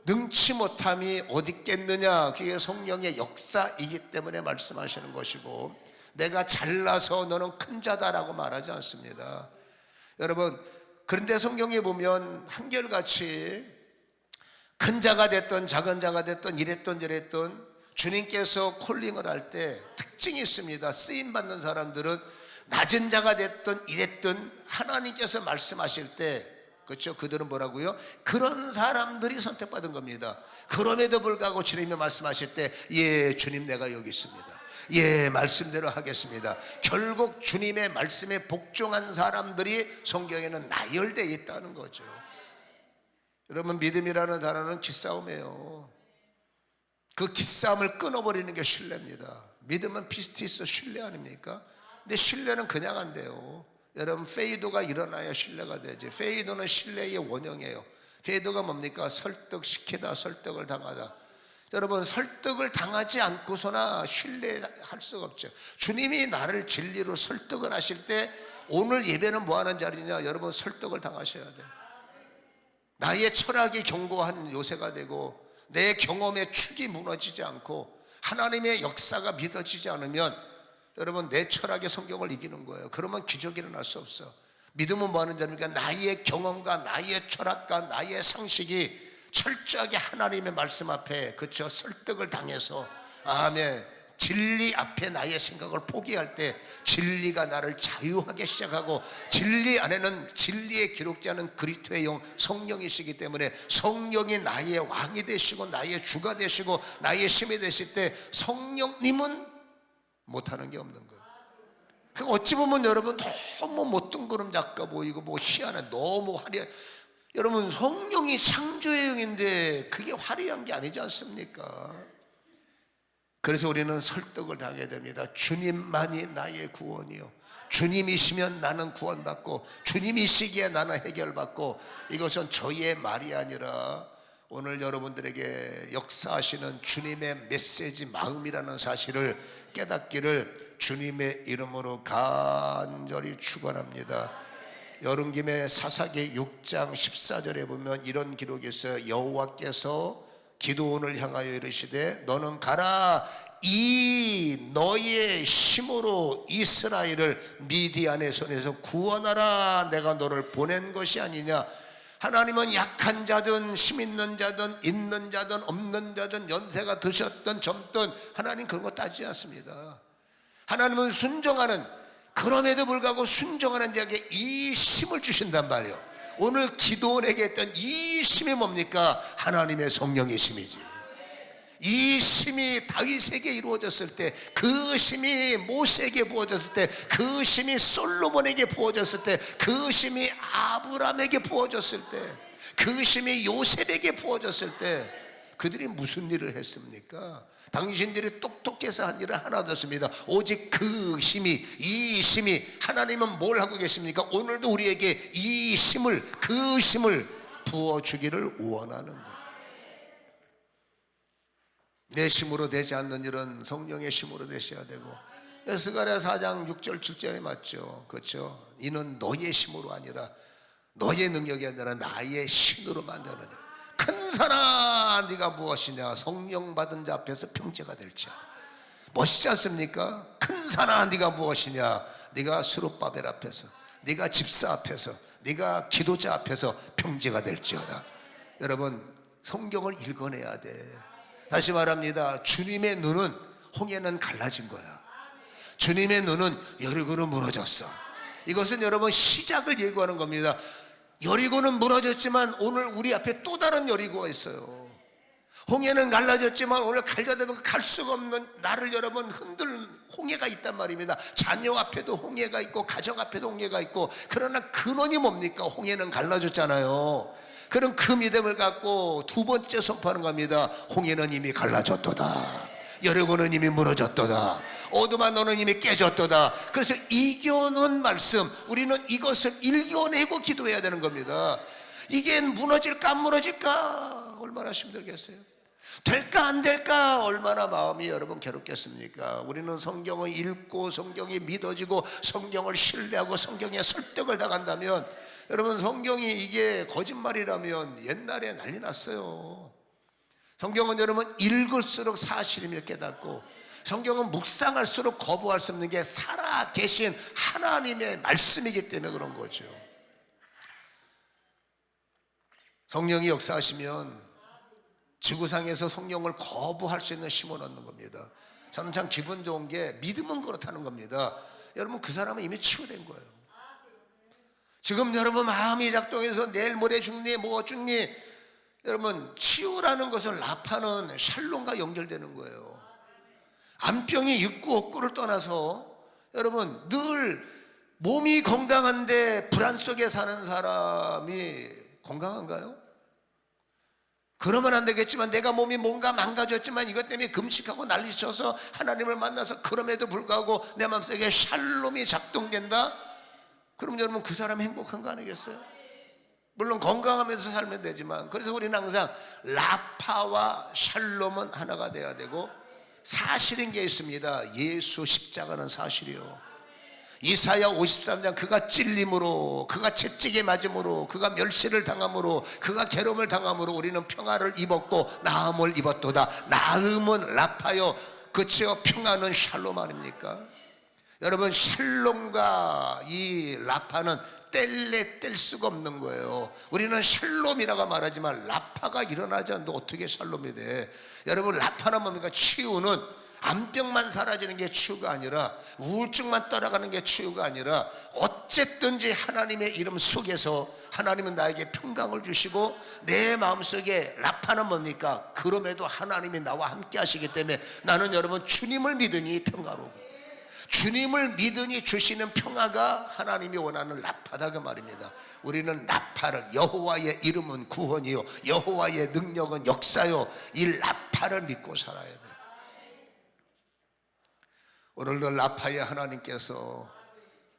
Speaker 2: 능치 못함이 어디 있겠느냐, 그게 성령의 역사이기 때문에 말씀하시는 것이고, 내가 잘나서 너는 큰 자다라고 말하지 않습니다. 여러분 그런데 성경에 보면 한결같이 큰 자가 됐던 작은 자가 됐던 이랬던 저랬던 주님께서 콜링을 할 때 특징이 있습니다. 쓰임받는 사람들은 낮은 자가 됐던 이랬던 하나님께서 말씀하실 때, 그렇죠? 그들은 뭐라고요? 그런 사람들이 선택받은 겁니다. 그럼에도 불구하고 주님이 말씀하실 때, 예 주님 내가 여기 있습니다, 예 말씀대로 하겠습니다. 결국 주님의 말씀에 복종한 사람들이 성경에는 나열되어 있다는 거죠. 여러분 믿음이라는 단어는 기싸움이에요. 그 기싸움을 끊어버리는 게 신뢰입니다. 믿음은 피스티스 신뢰 아닙니까? 근데 신뢰는 그냥 안 돼요. 여러분 페이도가 일어나야 신뢰가 되지. 페이도는 신뢰의 원형이에요. 페이도가 뭡니까? 설득시키다, 설득을 당하다. 여러분 설득을 당하지 않고서나 신뢰할 수가 없죠. 주님이 나를 진리로 설득을 하실 때 오늘 예배는 뭐 하는 자리냐? 여러분 설득을 당하셔야 돼요. 나의 철학이 견고한 요새가 되고 내 경험의 축이 무너지지 않고 하나님의 역사가 믿어지지 않으면 여러분 내 철학의 성경을 이기는 거예요. 그러면 기적이 일어날 수 없어. 믿음은 뭐 하는 자입니까? 나의 경험과 나의 철학과 나의 상식이 철저하게 하나님의 말씀 앞에 그쵸 설득을 당해서 아멘 진리 앞에 나의 생각을 포기할 때 진리가 나를 자유하게 시작하고 진리 안에는 진리에 기록지 않은 그리스도의 영 성령이시기 때문에 성령이 나의 왕이 되시고 나의 주가 되시고 나의 힘이 되실 때 성령님은 못하는 게 없는 거예요. 어찌 보면 여러분 너무 못 뜬구름 작가 보이고 뭐 희한해 너무 화려해. 여러분 성령이 창조의 영인데 그게 화려한 게 아니지 않습니까? 그래서 우리는 설득을 당해야 됩니다. 주님만이 나의 구원이요 주님이시면 나는 구원받고 주님이시기에 나는 해결받고 이것은 저희의 말이 아니라 오늘 여러분들에게 역사하시는 주님의 메시지 마음이라는 사실을 깨닫기를 주님의 이름으로 간절히 축원합니다. 여름김에 사사기 6장 14절에 보면 이런 기록이 있어요. 여호와께서 기드온을 향하여 이르시되 너는 가라 이 너의 힘으로 이스라엘을 미디안의 손에서 구원하라 내가 너를 보낸 것이 아니냐. 하나님은 약한 자든 힘 있는 자든 있는 자든 없는 자든 연세가 드셨든 젊든 하나님 그런 거 따지지 않습니다. 하나님은 순종하는 그럼에도 불구하고 순종하는 자에게 이 힘을 주신단 말이에요. 오늘 기도원에게 했던 이 힘이 뭡니까? 하나님의 성령의 힘이지. 이 힘이 다윗에게 이루어졌을 때, 그 힘이 모세에게 부어졌을 때, 그 힘이 솔로몬에게 부어졌을 때, 그 힘이 아브라함에게 부어졌을 때, 그 힘이 요셉에게 부어졌을 때 그들이 무슨 일을 했습니까? 당신들이 똑똑해서 한 일은 하나도 없습니다. 오직 그 힘이 이 힘이 하나님은 뭘 하고 계십니까? 오늘도 우리에게 이 힘을 그 힘을 부어주기를 원하는 거예요. 내 힘으로 되지 않는 일은 성령의 힘으로 되셔야 되고 스가랴 4장 6절 7절에 맞죠. 그렇죠? 이는 너의 힘으로 아니라 너의 능력이 아니라 나의 신으로 만드느니라. 큰 산아 네가 무엇이냐. 성령 받은 자 앞에서 평제가 될지어다. 멋있지 않습니까? 큰 산아 네가 무엇이냐. 네가 스룹바벨 앞에서 네가 집사 앞에서 네가 기도자 앞에서 평제가 될지어다. 여러분 성경을 읽어내야 돼. 다시 말합니다. 주님의 눈은 홍해는 갈라진 거야. 주님의 눈은 여리고는 무너졌어. 이것은 여러분 시작을 예고하는 겁니다. 여리고는 무너졌지만 오늘 우리 앞에 또 다른 여리고가 있어요. 홍해는 갈라졌지만 오늘 갈려되면 갈 수가 없는 나를 여러분 흔들 홍해가 있단 말입니다. 자녀 앞에도 홍해가 있고 가정 앞에도 홍해가 있고 그러나 근원이 뭡니까? 홍해는 갈라졌잖아요. 그럼 그 믿음을 갖고 두 번째 선포하는 겁니다. 홍해는 이미 갈라졌도다. 여리고는 이미 무너졌도다. 어둠아 너는 이미 깨졌도다. 그래서 이겨놓은 말씀 우리는 이것을 읽어내고 기도해야 되는 겁니다. 이게 무너질까 안 무너질까 얼마나 힘들겠어요. 될까 안 될까 얼마나 마음이 여러분 괴롭겠습니까? 우리는 성경을 읽고 성경이 믿어지고 성경을 신뢰하고 성경에 설득을 당한다면 여러분 성경이 이게 거짓말이라면 옛날에 난리 났어요. 성경은 여러분 읽을수록 사실임을 깨닫고 성경은 묵상할수록 거부할 수 없는 게 살아계신 하나님의 말씀이기 때문에 그런 거죠. 성령이 역사하시면 지구상에서 성령을 거부할 수 있는 힘을 얻는 겁니다. 저는 참 기분 좋은 게 믿음은 그렇다는 겁니다. 여러분 그 사람은 이미 치유된 거예요. 지금 여러분 마음이 작동해서 내일 모레 죽니 뭐 죽니 여러분 치유라는 것은 라파는 샬롬과 연결되는 거예요. 암병이 있고 없고를 떠나서 여러분 늘 몸이 건강한데 불안 속에 사는 사람이 건강한가요? 그러면 안 되겠지만 내가 몸이 뭔가 망가졌지만 이것 때문에 금식하고 난리쳐서 하나님을 만나서 그럼에도 불구하고 내 마음속에 샬롬이 작동된다? 그럼 여러분 그 사람 행복한 거 아니겠어요? 물론 건강하면서 살면 되지만 그래서 우리는 항상 라파와 샬롬은 하나가 돼야 되고 사실인 게 있습니다. 예수 십자가는 사실이요. 이사야 53장 그가 찔림으로 그가 채찍에 맞음으로 그가 멸시를 당함으로 그가 괴로움을 당함으로 우리는 평화를 입었고 나음을 입었도다. 나음은 라파요 그치요 평화는 샬롬 아닙니까? 여러분, 샬롬과 이 라파는 뗄래 뗄 수가 없는 거예요. 우리는 샬롬이라고 말하지만 라파가 일어나지 않는데 어떻게 샬롬이 돼? 여러분, 라파는 뭡니까? 치유는 암병만 사라지는 게 치유가 아니라, 우울증만 떠나가는 게 치유가 아니라, 어쨌든지 하나님의 이름 속에서 하나님은 나에게 평강을 주시고, 내 마음속에 라파는 뭡니까? 그럼에도 하나님이 나와 함께 하시기 때문에 나는 여러분 주님을 믿으니 평화로워. 주님을 믿으니 주시는 평화가 하나님이 원하는 라파다 그 말입니다. 우리는 라파를, 여호와의 이름은 구원이요 여호와의 능력은 역사요, 이 라파를 믿고 살아야 돼요. 오늘도 라파의 하나님께서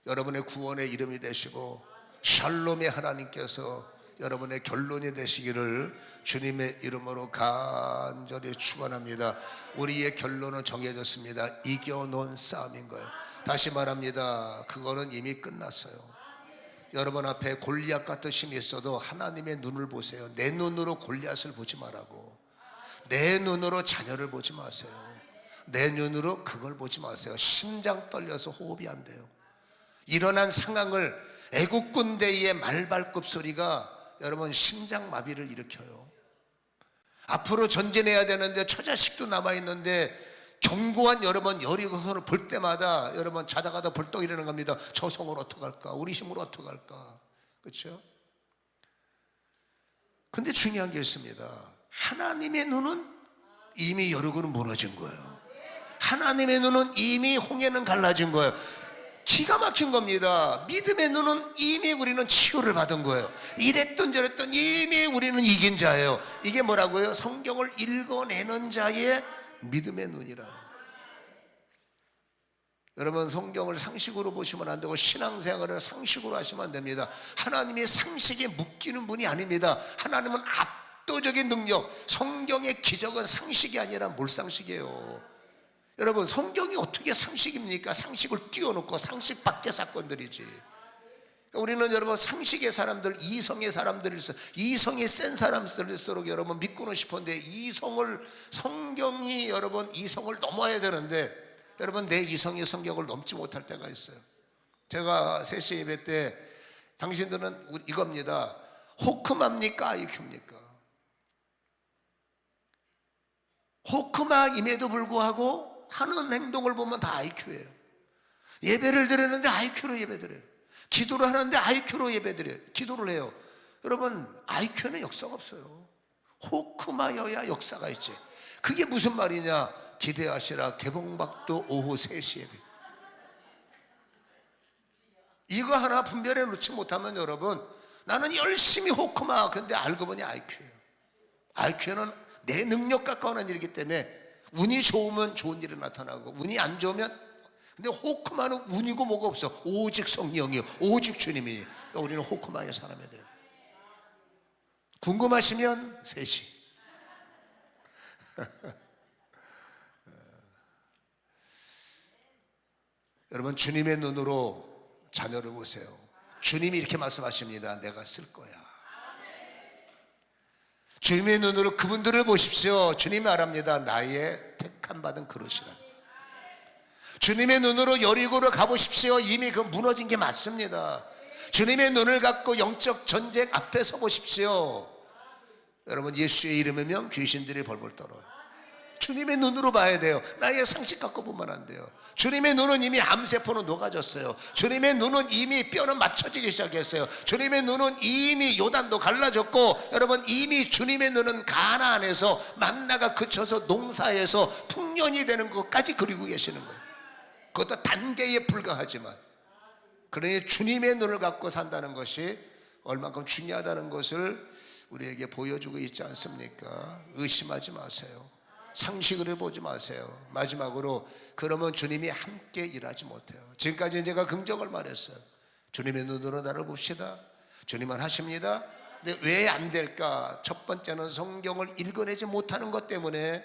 Speaker 2: 여러분의 구원의 이름이 되시고, 샬롬의 하나님께서 여러분의 결론이 되시기를 주님의 이름으로 간절히 축원합니다. 우리의 결론은 정해졌습니다. 이겨놓은 싸움인 거예요. 다시 말합니다. 그거는 이미 끝났어요. 여러분 앞에 골리앗 같은 힘이 있어도 하나님의 눈을 보세요. 내 눈으로 골리앗을 보지 말라고. 내 눈으로 자녀를 보지 마세요. 내 눈으로 그걸 보지 마세요. 심장 떨려서 호흡이 안 돼요. 일어난 상황을, 애국 군대의 말발굽 소리가 여러분 심장마비를 일으켜요. 앞으로 전진해야 되는데 처자식도 남아있는데 견고한 여러분 여리고선을 볼 때마다 여러분 자다가다 벌떡 일어나는 겁니다. 저 성을 어떡할까? 우리 힘으로 어떡할까? 그렇죠? 근데 중요한 게 있습니다. 하나님의 눈은 이미 여리고는 무너진 거예요. 하나님의 눈은 이미 홍해는 갈라진 거예요. 기가 막힌 겁니다. 믿음의 눈은 이미 우리는 치유를 받은 거예요. 이랬던 저랬던 이미 우리는 이긴 자예요. 이게 뭐라고요? 성경을 읽어내는 자의 믿음의 눈이라. 여러분, 성경을 상식으로 보시면 안 되고 신앙생활을 상식으로 하시면 안 됩니다. 하나님이 상식에 묶이는 분이 아닙니다. 하나님은 압도적인 능력, 성경의 기적은 상식이 아니라 몰상식이에요. 여러분, 성경이 어떻게 상식입니까? 상식을 띄워놓고 상식 밖의 사건들이지. 그러니까 우리는 여러분 상식의 사람들, 이성의 사람들일수록, 이성이 센 사람들일수록 여러분 믿고는 싶은데, 이성을, 성경이 여러분 이성을 넘어야 되는데 여러분 내 이성이 성경을 넘지 못할 때가 있어요. 제가 3시 예배 때 당신들은 이겁니다. 호크마입니까? 아이큐입니까? 호크마임에도 불구하고 하는 행동을 보면 다 IQ예요. 예배를 드리는데 IQ로 예배드려요. 기도를 하는데 IQ로 예배드려요. 기도를 해요. 여러분, IQ는 역사가 없어요. 호크마여야 역사가 있지. 그게 무슨 말이냐? 기대하시라 개봉박도 오후 3시 예배. 이거 하나 분별해 놓지 못하면 여러분, 나는 열심히 호크마, 근데 알고 보니 IQ예요. IQ는 내 능력 가까운 일이기 때문에 운이 좋으면 좋은 일이 나타나고, 운이 안 좋으면, 근데 호크마는 운이고 뭐가 없어. 오직 성령이요, 오직 주님이. 그러니까 우리는 호크마의 사람이 돼요. 궁금하시면 3시. 여러분, 주님의 눈으로 자녀를 보세요. 주님이 이렇게 말씀하십니다. 내가 쓸 거야. 주님의 눈으로 그분들을 보십시오. 주님이 말합니다. 나의 택함 받은 그릇이라. 주님의 눈으로 여리고로 가보십시오. 이미 그 무너진 게 맞습니다. 주님의 눈을 갖고 영적 전쟁 앞에 서 보십시오. 여러분, 예수의 이름이면 귀신들이 벌벌 떨어요. 주님의 눈으로 봐야 돼요. 나의 상식 갖고 보면 안 돼요. 주님의 눈은 이미 암세포는 녹아졌어요. 주님의 눈은 이미 뼈는 맞춰지기 시작했어요. 주님의 눈은 이미 요단도 갈라졌고, 여러분 이미 주님의 눈은 가나안에서 만나가 그쳐서 농사에서 풍년이 되는 것까지 그리고 계시는 거예요. 그것도 단계에 불과하지만, 그러니 주님의 눈을 갖고 산다는 것이 얼만큼 중요하다는 것을 우리에게 보여주고 있지 않습니까? 의심하지 마세요. 상식으로 보지 마세요. 마지막으로, 그러면 주님이 함께 일하지 못해요. 지금까지 제가 긍정을 말했어요. 주님의 눈으로 나를 봅시다. 주님은 하십니다. 근데 왜 안 될까? 첫 번째는 성경을 읽어내지 못하는 것 때문에,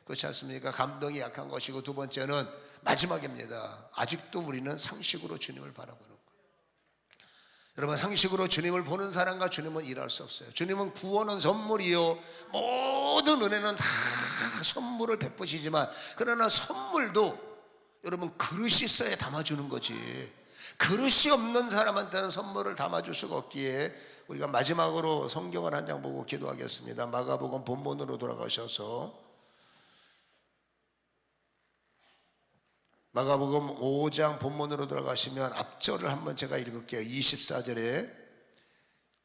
Speaker 2: 그렇지 않습니까? 감동이 약한 것이고, 두 번째는 마지막입니다. 아직도 우리는 상식으로 주님을 바라보는 거예요. 여러분, 상식으로 주님을 보는 사람과 주님은 일할 수 없어요. 주님은 구원은 선물이요, 모든 은혜는 다 선물을 베푸시지만, 그러나 선물도 여러분 그릇이 있어야 담아주는 거지. 그릇이 없는 사람한테는 선물을 담아줄 수가 없기에 우리가 마지막으로 성경을 한 장 보고 기도하겠습니다. 마가복음 본문으로 돌아가셔서 마가복음 5장 본문으로 돌아가시면 앞절을 한번 제가 읽을게요. 24절에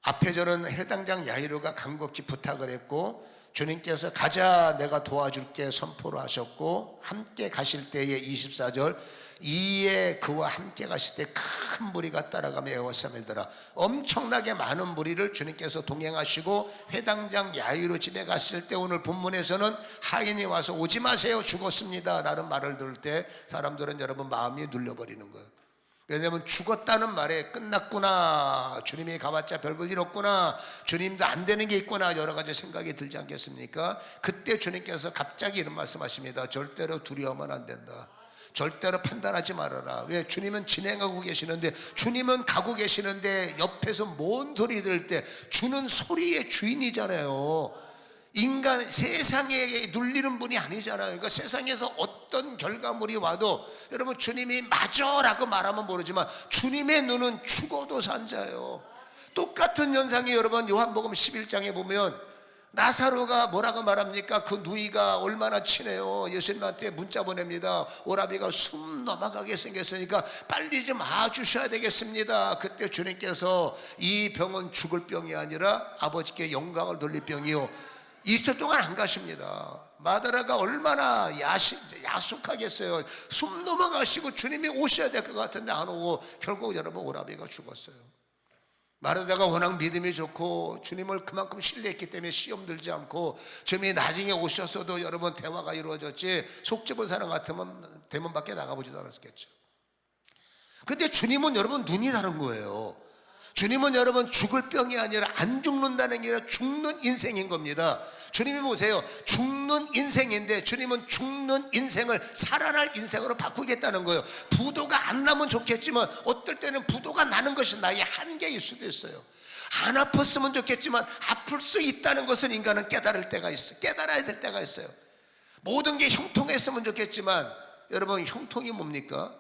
Speaker 2: 앞에 절은 해당장 야이로가 간곡히 부탁을 했고 주님께서 가자 내가 도와줄게 선포를 하셨고 함께 가실 때에 24절 이에 그와 함께 가실 때 큰 무리가 따라가며 에워싸밀더라. 엄청나게 많은 무리를 주님께서 동행하시고 회당장 야이로 집에 갔을 때 오늘 본문에서는 하인이 와서 오지 마세요 죽었습니다 라는 말을 들을 때 사람들은 여러분 마음이 눌려버리는 거예요. 왜냐하면 죽었다는 말에 끝났구나, 주님이 가봤자 별볼 일 없구나, 주님도 안 되는 게 있구나, 여러 가지 생각이 들지 않겠습니까? 그때 주님께서 갑자기 이런 말씀하십니다. 절대로 두려워하면 안 된다. 절대로 판단하지 말아라. 왜? 주님은 진행하고 계시는데, 주님은 가고 계시는데 옆에서 뭔 소리 들을 때 주는 소리의 주인이잖아요. 인간 세상에 눌리는 분이 아니잖아요. 그러니까 세상에서 어떤 결과물이 와도 여러분 주님이 맞아라고 말하면 모르지만 주님의 눈은 죽어도 산자예요. 똑같은 현상이 여러분 요한복음 11장에 보면 나사로가 뭐라고 말합니까? 그 누이가 얼마나 친해요. 예수님한테 문자 보냅니다. 오라비가 숨 넘어가게 생겼으니까 빨리 좀 와주셔야 되겠습니다. 그때 주님께서 이 병은 죽을 병이 아니라 아버지께 영광을 돌릴 병이요, 이틀 동안 안 가십니다. 마다라가 얼마나 야속하겠어요. 숨 넘어가시고 주님이 오셔야 될 것 같은데 안 오고 결국 여러분 오라비가 죽었어요. 마르다가 워낙 믿음이 좋고 주님을 그만큼 신뢰했기 때문에 시험 들지 않고 주님이 나중에 오셨어도 여러분 대화가 이루어졌지, 속 좁은 사람 같으면 대문 밖에 나가보지도 않았겠죠. 근데 주님은 여러분 눈이 다른 거예요. 주님은 여러분 죽을 병이 아니라 안 죽는다는 게 아니라 죽는 인생인 겁니다. 주님이 보세요. 죽는 인생인데 주님은 죽는 인생을 살아날 인생으로 바꾸겠다는 거예요. 부도가 안 나면 좋겠지만 어떨 때는 부도가 나는 것이 나의 한계일 수도 있어요. 안 아팠으면 좋겠지만 아플 수 있다는 것을 인간은 깨달을 때가 있어요. 깨달아야 될 때가 있어요. 모든 게 형통했으면 좋겠지만 여러분 형통이 뭡니까?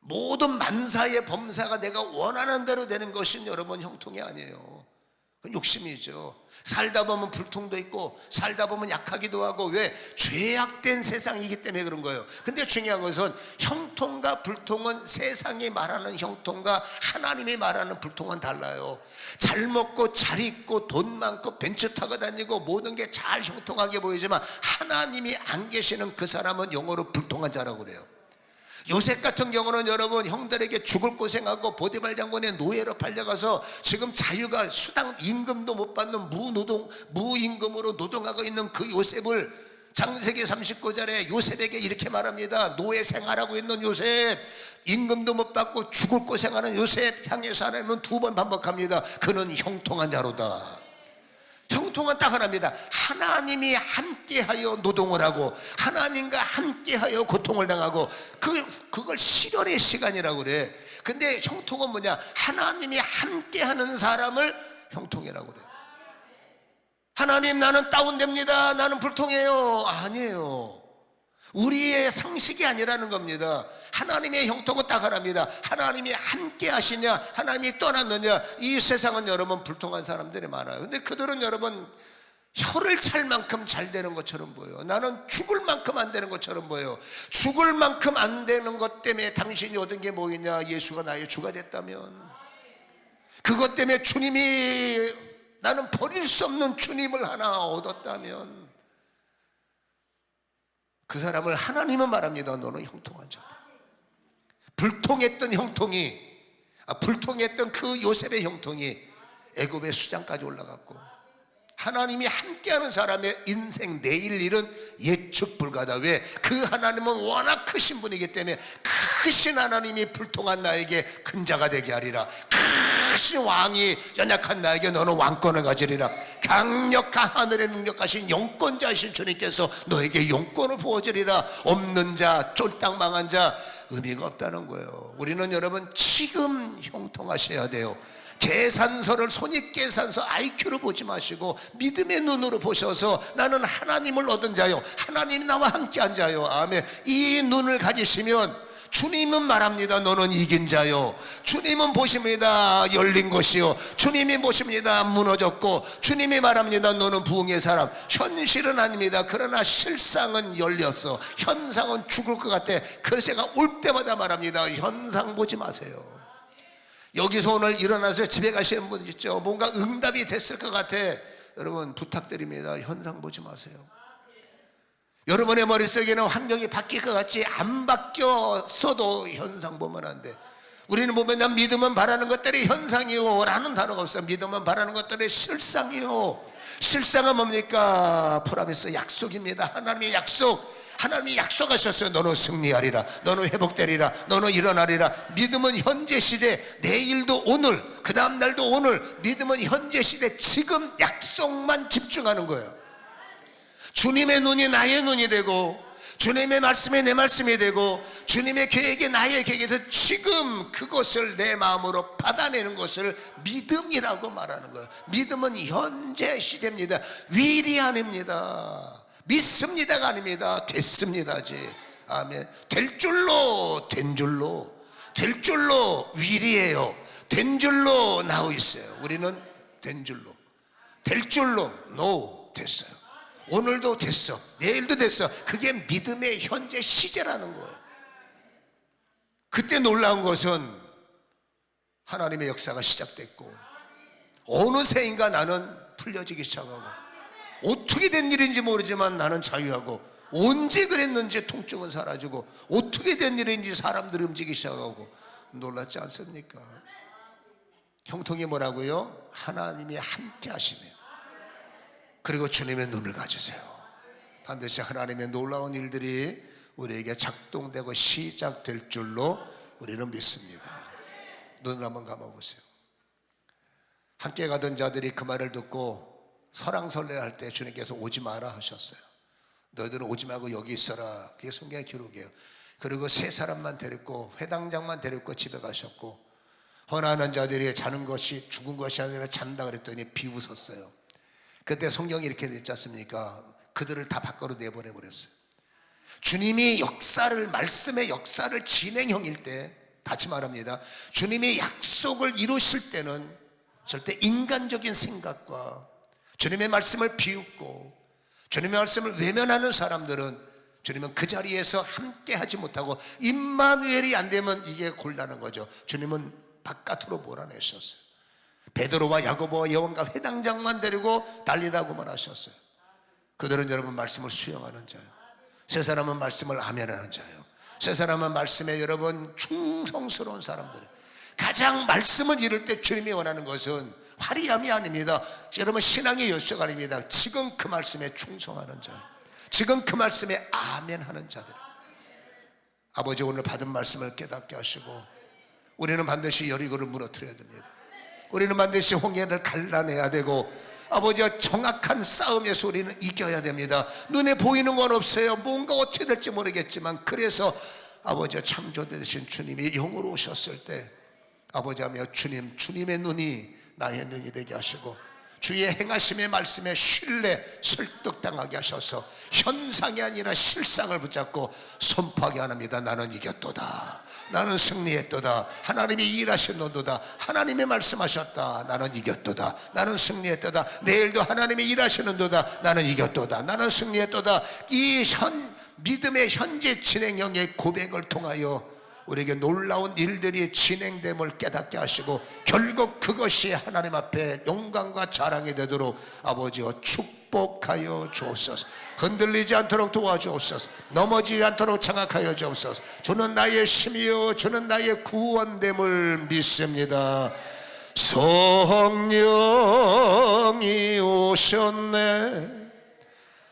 Speaker 2: 모든 만사의 범사가 내가 원하는 대로 되는 것은 여러분 형통이 아니에요. 그건 욕심이죠. 살다 보면 불통도 있고 살다 보면 약하기도 하고, 왜? 죄악된 세상이기 때문에 그런 거예요. 근데 중요한 것은 형통과 불통은 세상이 말하는 형통과 하나님이 말하는 불통은 달라요. 잘 먹고 잘 입고 돈 많고 벤츠 타고 다니고 모든 게 잘 형통하게 보이지만 하나님이 안 계시는 그 사람은 영어로 불통한 자라고 그래요. 요셉 같은 경우는 여러분 형들에게 죽을 고생하고 보디발 장군의 노예로 팔려가서 지금 자유가 수당 임금도 못 받는 무임금으로 노동하고 있는 그 요셉을 창세기 39절에 요셉에게 이렇게 말합니다. 노예 생활하고 있는 요셉, 임금도 못 받고 죽을 고생하는 요셉 향해서 하나님은 두 번 반복합니다. 그는 형통한 자로다. 형통은 딱 하나입니다. 하나님이 함께하여 노동을 하고 하나님과 함께하여 고통을 당하고 그걸 실현의 시간이라고 그래. 근데 형통은 뭐냐? 하나님이 함께하는 사람을 형통이라고 그래. 하나님 나는 다운됩니다, 나는 불통해요. 아니에요. 우리의 상식이 아니라는 겁니다. 하나님의 형통은 딱 하나입니다. 하나님이 함께 하시냐, 하나님이 떠났느냐. 이 세상은 여러분 불통한 사람들이 많아요. 근데 그들은 여러분 혀를 찰 만큼 잘 되는 것처럼 보여요. 나는 죽을 만큼 안 되는 것처럼 보여요. 죽을 만큼 안 되는 것 때문에 당신이 얻은 게 뭐겠냐? 예수가 나의 주가 됐다면, 그것 때문에 주님이, 나는 버릴 수 없는 주님을 하나 얻었다면 그 사람을 하나님은 말합니다. 너는 형통한 자다. 불통했던 형통이, 불통했던 그 요셉의 형통이 애굽의 수장까지 올라갔고, 하나님이 함께하는 사람의 인생 내일 일은 예측 불가다. 왜? 그 하나님은 워낙 크신 분이기 때문에 크신 하나님이 불통한 나에게 큰 자가 되게 하리라. 크신 왕이 연약한 나에게 너는 왕권을 가지리라. 강력한 하늘의 능력하신 영권자이신 주님께서 너에게 영권을 부어주리라. 없는 자, 쫄딱 망한 자 의미가 없다는 거예요. 우리는 여러분 지금 형통하셔야 돼요. 계산서를 손익계산서 IQ로 보지 마시고 믿음의 눈으로 보셔서 나는 하나님을 얻은 자요, 하나님이 나와 함께한 자요. 아멘. 이 눈을 가지시면 주님은 말합니다. 너는 이긴 자요. 주님은 보십니다. 열린 것이요. 주님이 보십니다. 무너졌고, 주님이 말합니다. 너는 부흥의 사람. 현실은 아닙니다. 그러나 실상은 열렸어. 현상은 죽을 것 같아. 그래서 제가 올 때마다 말합니다. 현상 보지 마세요. 여기서 오늘 일어나서 집에 가시는 분 있죠. 뭔가 응답이 됐을 것 같아. 여러분 부탁드립니다. 현상 보지 마세요. 여러분의 머릿속에는 환경이 바뀔 것 같지 안 바뀌었어도 현상 보면 안 돼. 우리는 보면 믿으면 바라는 것들이 현상이요 라는 단어가 없어요. 믿으면 바라는 것들이 실상이요. 실상은 뭡니까? 프라미스, 약속입니다. 하나님의 약속. 하나님이 약속하셨어요. 너는 승리하리라, 너는 회복되리라, 너는 일어나리라. 믿음은 현재 시대, 내일도 오늘, 그 다음 날도 오늘. 믿음은 현재 시대, 지금 약속만 집중하는 거예요. 주님의 눈이 나의 눈이 되고, 주님의 말씀이 내 말씀이 되고, 주님의 계획이 나의 계획이 돼서 지금 그것을 내 마음으로 받아내는 것을 믿음이라고 말하는 거예요. 믿음은 현재 시대입니다. 위리 아닙니다. 믿습니다가 아닙니다. 됐습니다지. 아멘. 될 줄로, 된 줄로, 될 줄로 위리예요. 된 줄로 나오 있어요. 우리는 된 줄로, 될 줄로, 됐어요. 오늘도 됐어, 내일도 됐어. 그게 믿음의 현재 시제라는 거예요. 그때 놀라운 것은 하나님의 역사가 시작됐고, 어느새인가 나는 풀려지기 시작하고, 어떻게 된 일인지 모르지만 나는 자유하고, 언제 그랬는지 통증은 사라지고, 어떻게 된 일인지 사람들이 움직이기 시작하고. 놀랐지 않습니까? 형통이 뭐라고요? 하나님이 함께 하시네요. 그리고 주님의 눈을 가지세요. 반드시 하나님의 놀라운 일들이 우리에게 작동되고 시작될 줄로 우리는 믿습니다. 눈을 한번 감아보세요. 함께 가던 자들이 그 말을 듣고 설왕설래할 때 주님께서 오지 마라 하셨어요. 너희들은 오지 말고 여기 있어라. 그게 성경의 기록이에요. 그리고 세 사람만 데리고, 회당장만 데리고 집에 가셨고, 헌하는 자들이 자는 것이 죽은 것이 아니라 잔다 그랬더니 비웃었어요. 그때 성경이 이렇게 됐지 않습니까? 그들을 다 밖으로 내보내버렸어요. 주님이 역사를, 말씀의 역사를 진행형일 때, 다시 말합니다, 주님이 약속을 이루실 때는 절대 인간적인 생각과 주님의 말씀을 비웃고 주님의 말씀을 외면하는 사람들은 주님은 그 자리에서 함께 하지 못하고, 임마누엘이 안 되면 이게 곤란한 거죠. 주님은 바깥으로 몰아내셨어요. 베드로와 야고보와 요한과 회당장만 데리고 달리다고만 하셨어요. 그들은 여러분 말씀을 수용하는 자요, 세 사람은 말씀을 아멘하는 자요, 세 사람은 말씀에 여러분 충성스러운 사람들. 가장 말씀을 이룰 때 주님이 원하는 것은 화려함이 아닙니다. 여러분 신앙의 열쇠가 아닙니다. 지금 그 말씀에 충성하는 자, 지금 그 말씀에 아멘하는 자들. 아버지, 오늘 받은 말씀을 깨닫게 하시고, 우리는 반드시 여리고를 무너뜨려야 됩니다. 우리는 반드시 홍해를 갈라내야 되고, 아버지와 정확한 싸움에서 우리는 이겨야 됩니다. 눈에 보이는 건 없어요. 뭔가 어떻게 될지 모르겠지만, 그래서 아버지와 창조되신 주님이 영으로 오셨을 때 아버지하며 주님의 눈이 나의 눈이 되게 하시고, 주의 행하심의 말씀에 신뢰 설득당하게 하셔서 현상이 아니라 실상을 붙잡고 선포하게 합니다. 나는 이겼도다, 나는 승리했도다, 하나님이 일하셨노도다, 하나님이 말씀하셨다, 나는 이겼도다, 나는 승리했도다, 내일도 하나님이 일하시는도다, 나는 이겼도다, 나는 승리했도다. 이 믿음의 현재 진행형의 고백을 통하여 우리에게 놀라운 일들이 진행됨을 깨닫게 하시고, 결국 그것이 하나님 앞에 영광과 자랑이 되도록 아버지여 축복하여 주옵소서. 흔들리지 않도록 도와주옵소서. 넘어지지 않도록 장악하여 주옵소서. 주는 나의 힘이요 주는 나의 구원됨을 믿습니다. 성령이 오셨네,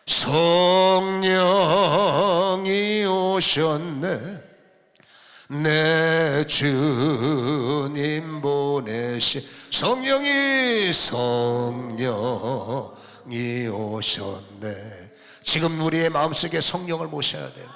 Speaker 2: 성령이 오셨네, 내 주님 보내신 성령이 오셨네. 지금 우리의 마음속에 성령을 모셔야 돼요.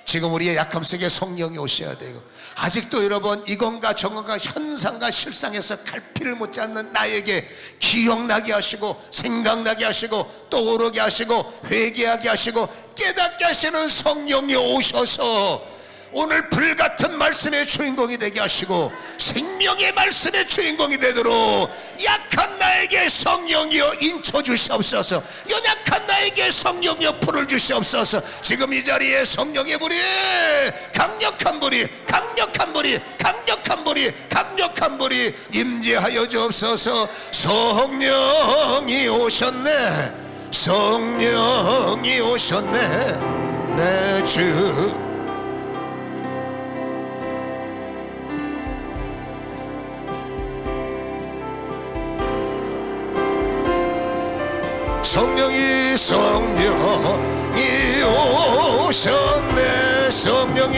Speaker 2: 지금 우리의 약함 속에 성령이 오셔야 되고, 아직도 여러분 이건가 저건가 현상과 실상에서 갈피를 못 잡는 나에게 기억나게 하시고 생각나게 하시고 떠오르게 하시고 회개하게 하시고 깨닫게 하시는 성령이 오셔서 오늘 불같은 말씀의 주인공이 되게 하시고 생명의 말씀의 주인공이 되도록 약한 나에게 성령이여 인쳐 주시옵소서. 연약한 나에게 성령이여 불을 주시옵소서. 지금 이 자리에 성령의 불이, 강력한 불이, 강력한 불이, 강력한 불이, 강력한 불이 임재하여 주옵소서. 성령이 오셨네, 성령이 오셨네. 내 주 성령이 오셨네. 성령이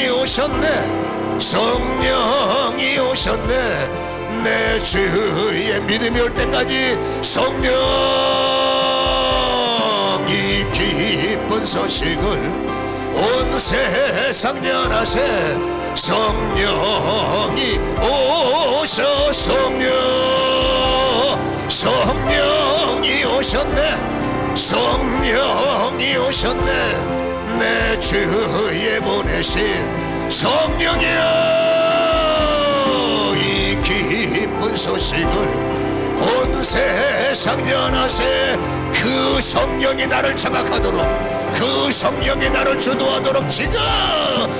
Speaker 2: 오셨네. 성령이 오셨네. 내 주의 믿음이 올 때까지 성령이 기쁜 소식을 온 세상 전하세. 성령이 오셔. 성령이 오셨네. 성령이 오셨네. 내 주에 보내신 성령이여, 이 기쁜 소식을 온 세상 전하세. 그 성령이 나를 장악하도록, 그 성령이 나를 주도하도록 지금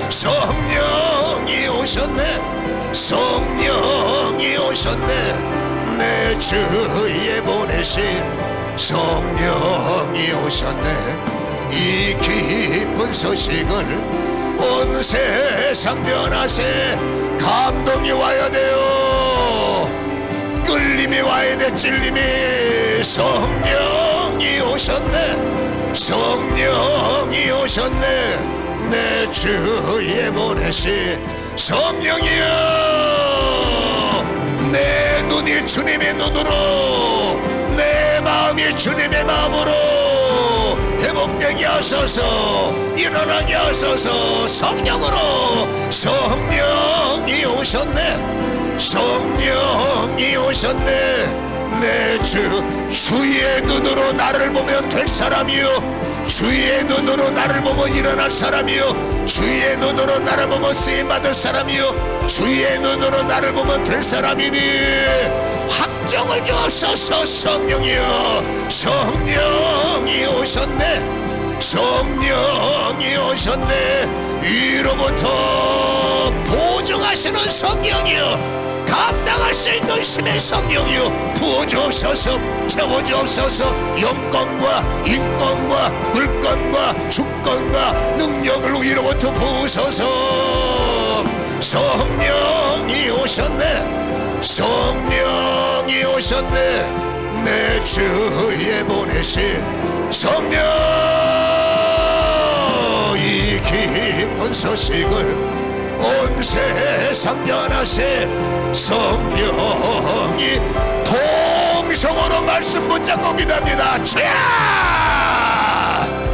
Speaker 2: 성령이 오셨네. 성령이 오셨네. 내 주에 보내신 성령이 오셨네. 이 기쁜 소식을 온 세상 전하세. 감동이 와야 돼요. 끌림이 와야 돼. 찔림이. 성령이 오셨네. 성령이 오셨네. 내 주에 보내신 성령이여, 내 눈이 주님의 눈으로, 내 마음이 주님의 마음으로 회복되게 하소서. 일어나게 하소서. 성령으로. 성령이 오셨네. 성령이 오셨네. 내 주의 눈으로 나를 보면 될 사람이요, 주의 눈으로 나를 보면 일어날 사람이요, 주의 눈으로 나를 보면 쓰임받을 사람이요, 주의 눈으로 나를 보면 될 사람이니 확정을 주옵소서. 성령이여, 성령이 오셨네. 성령이 오셨네. 위로부터 보증하시는 성령이여, 감당할 수 있는 힘의 성령이여 부어주옵소서. 채워주옵소서. 영권과 인권과 물권과 주권과 능력을 위로부터 부으소서. 성령이 오셨네. 성령이 오셨네. 내 주에 보내신 성령, 이 기쁜 소식을 온 세상 전하세. 성령이 통성으로 말씀 붙잡고 기도합니다. 주야,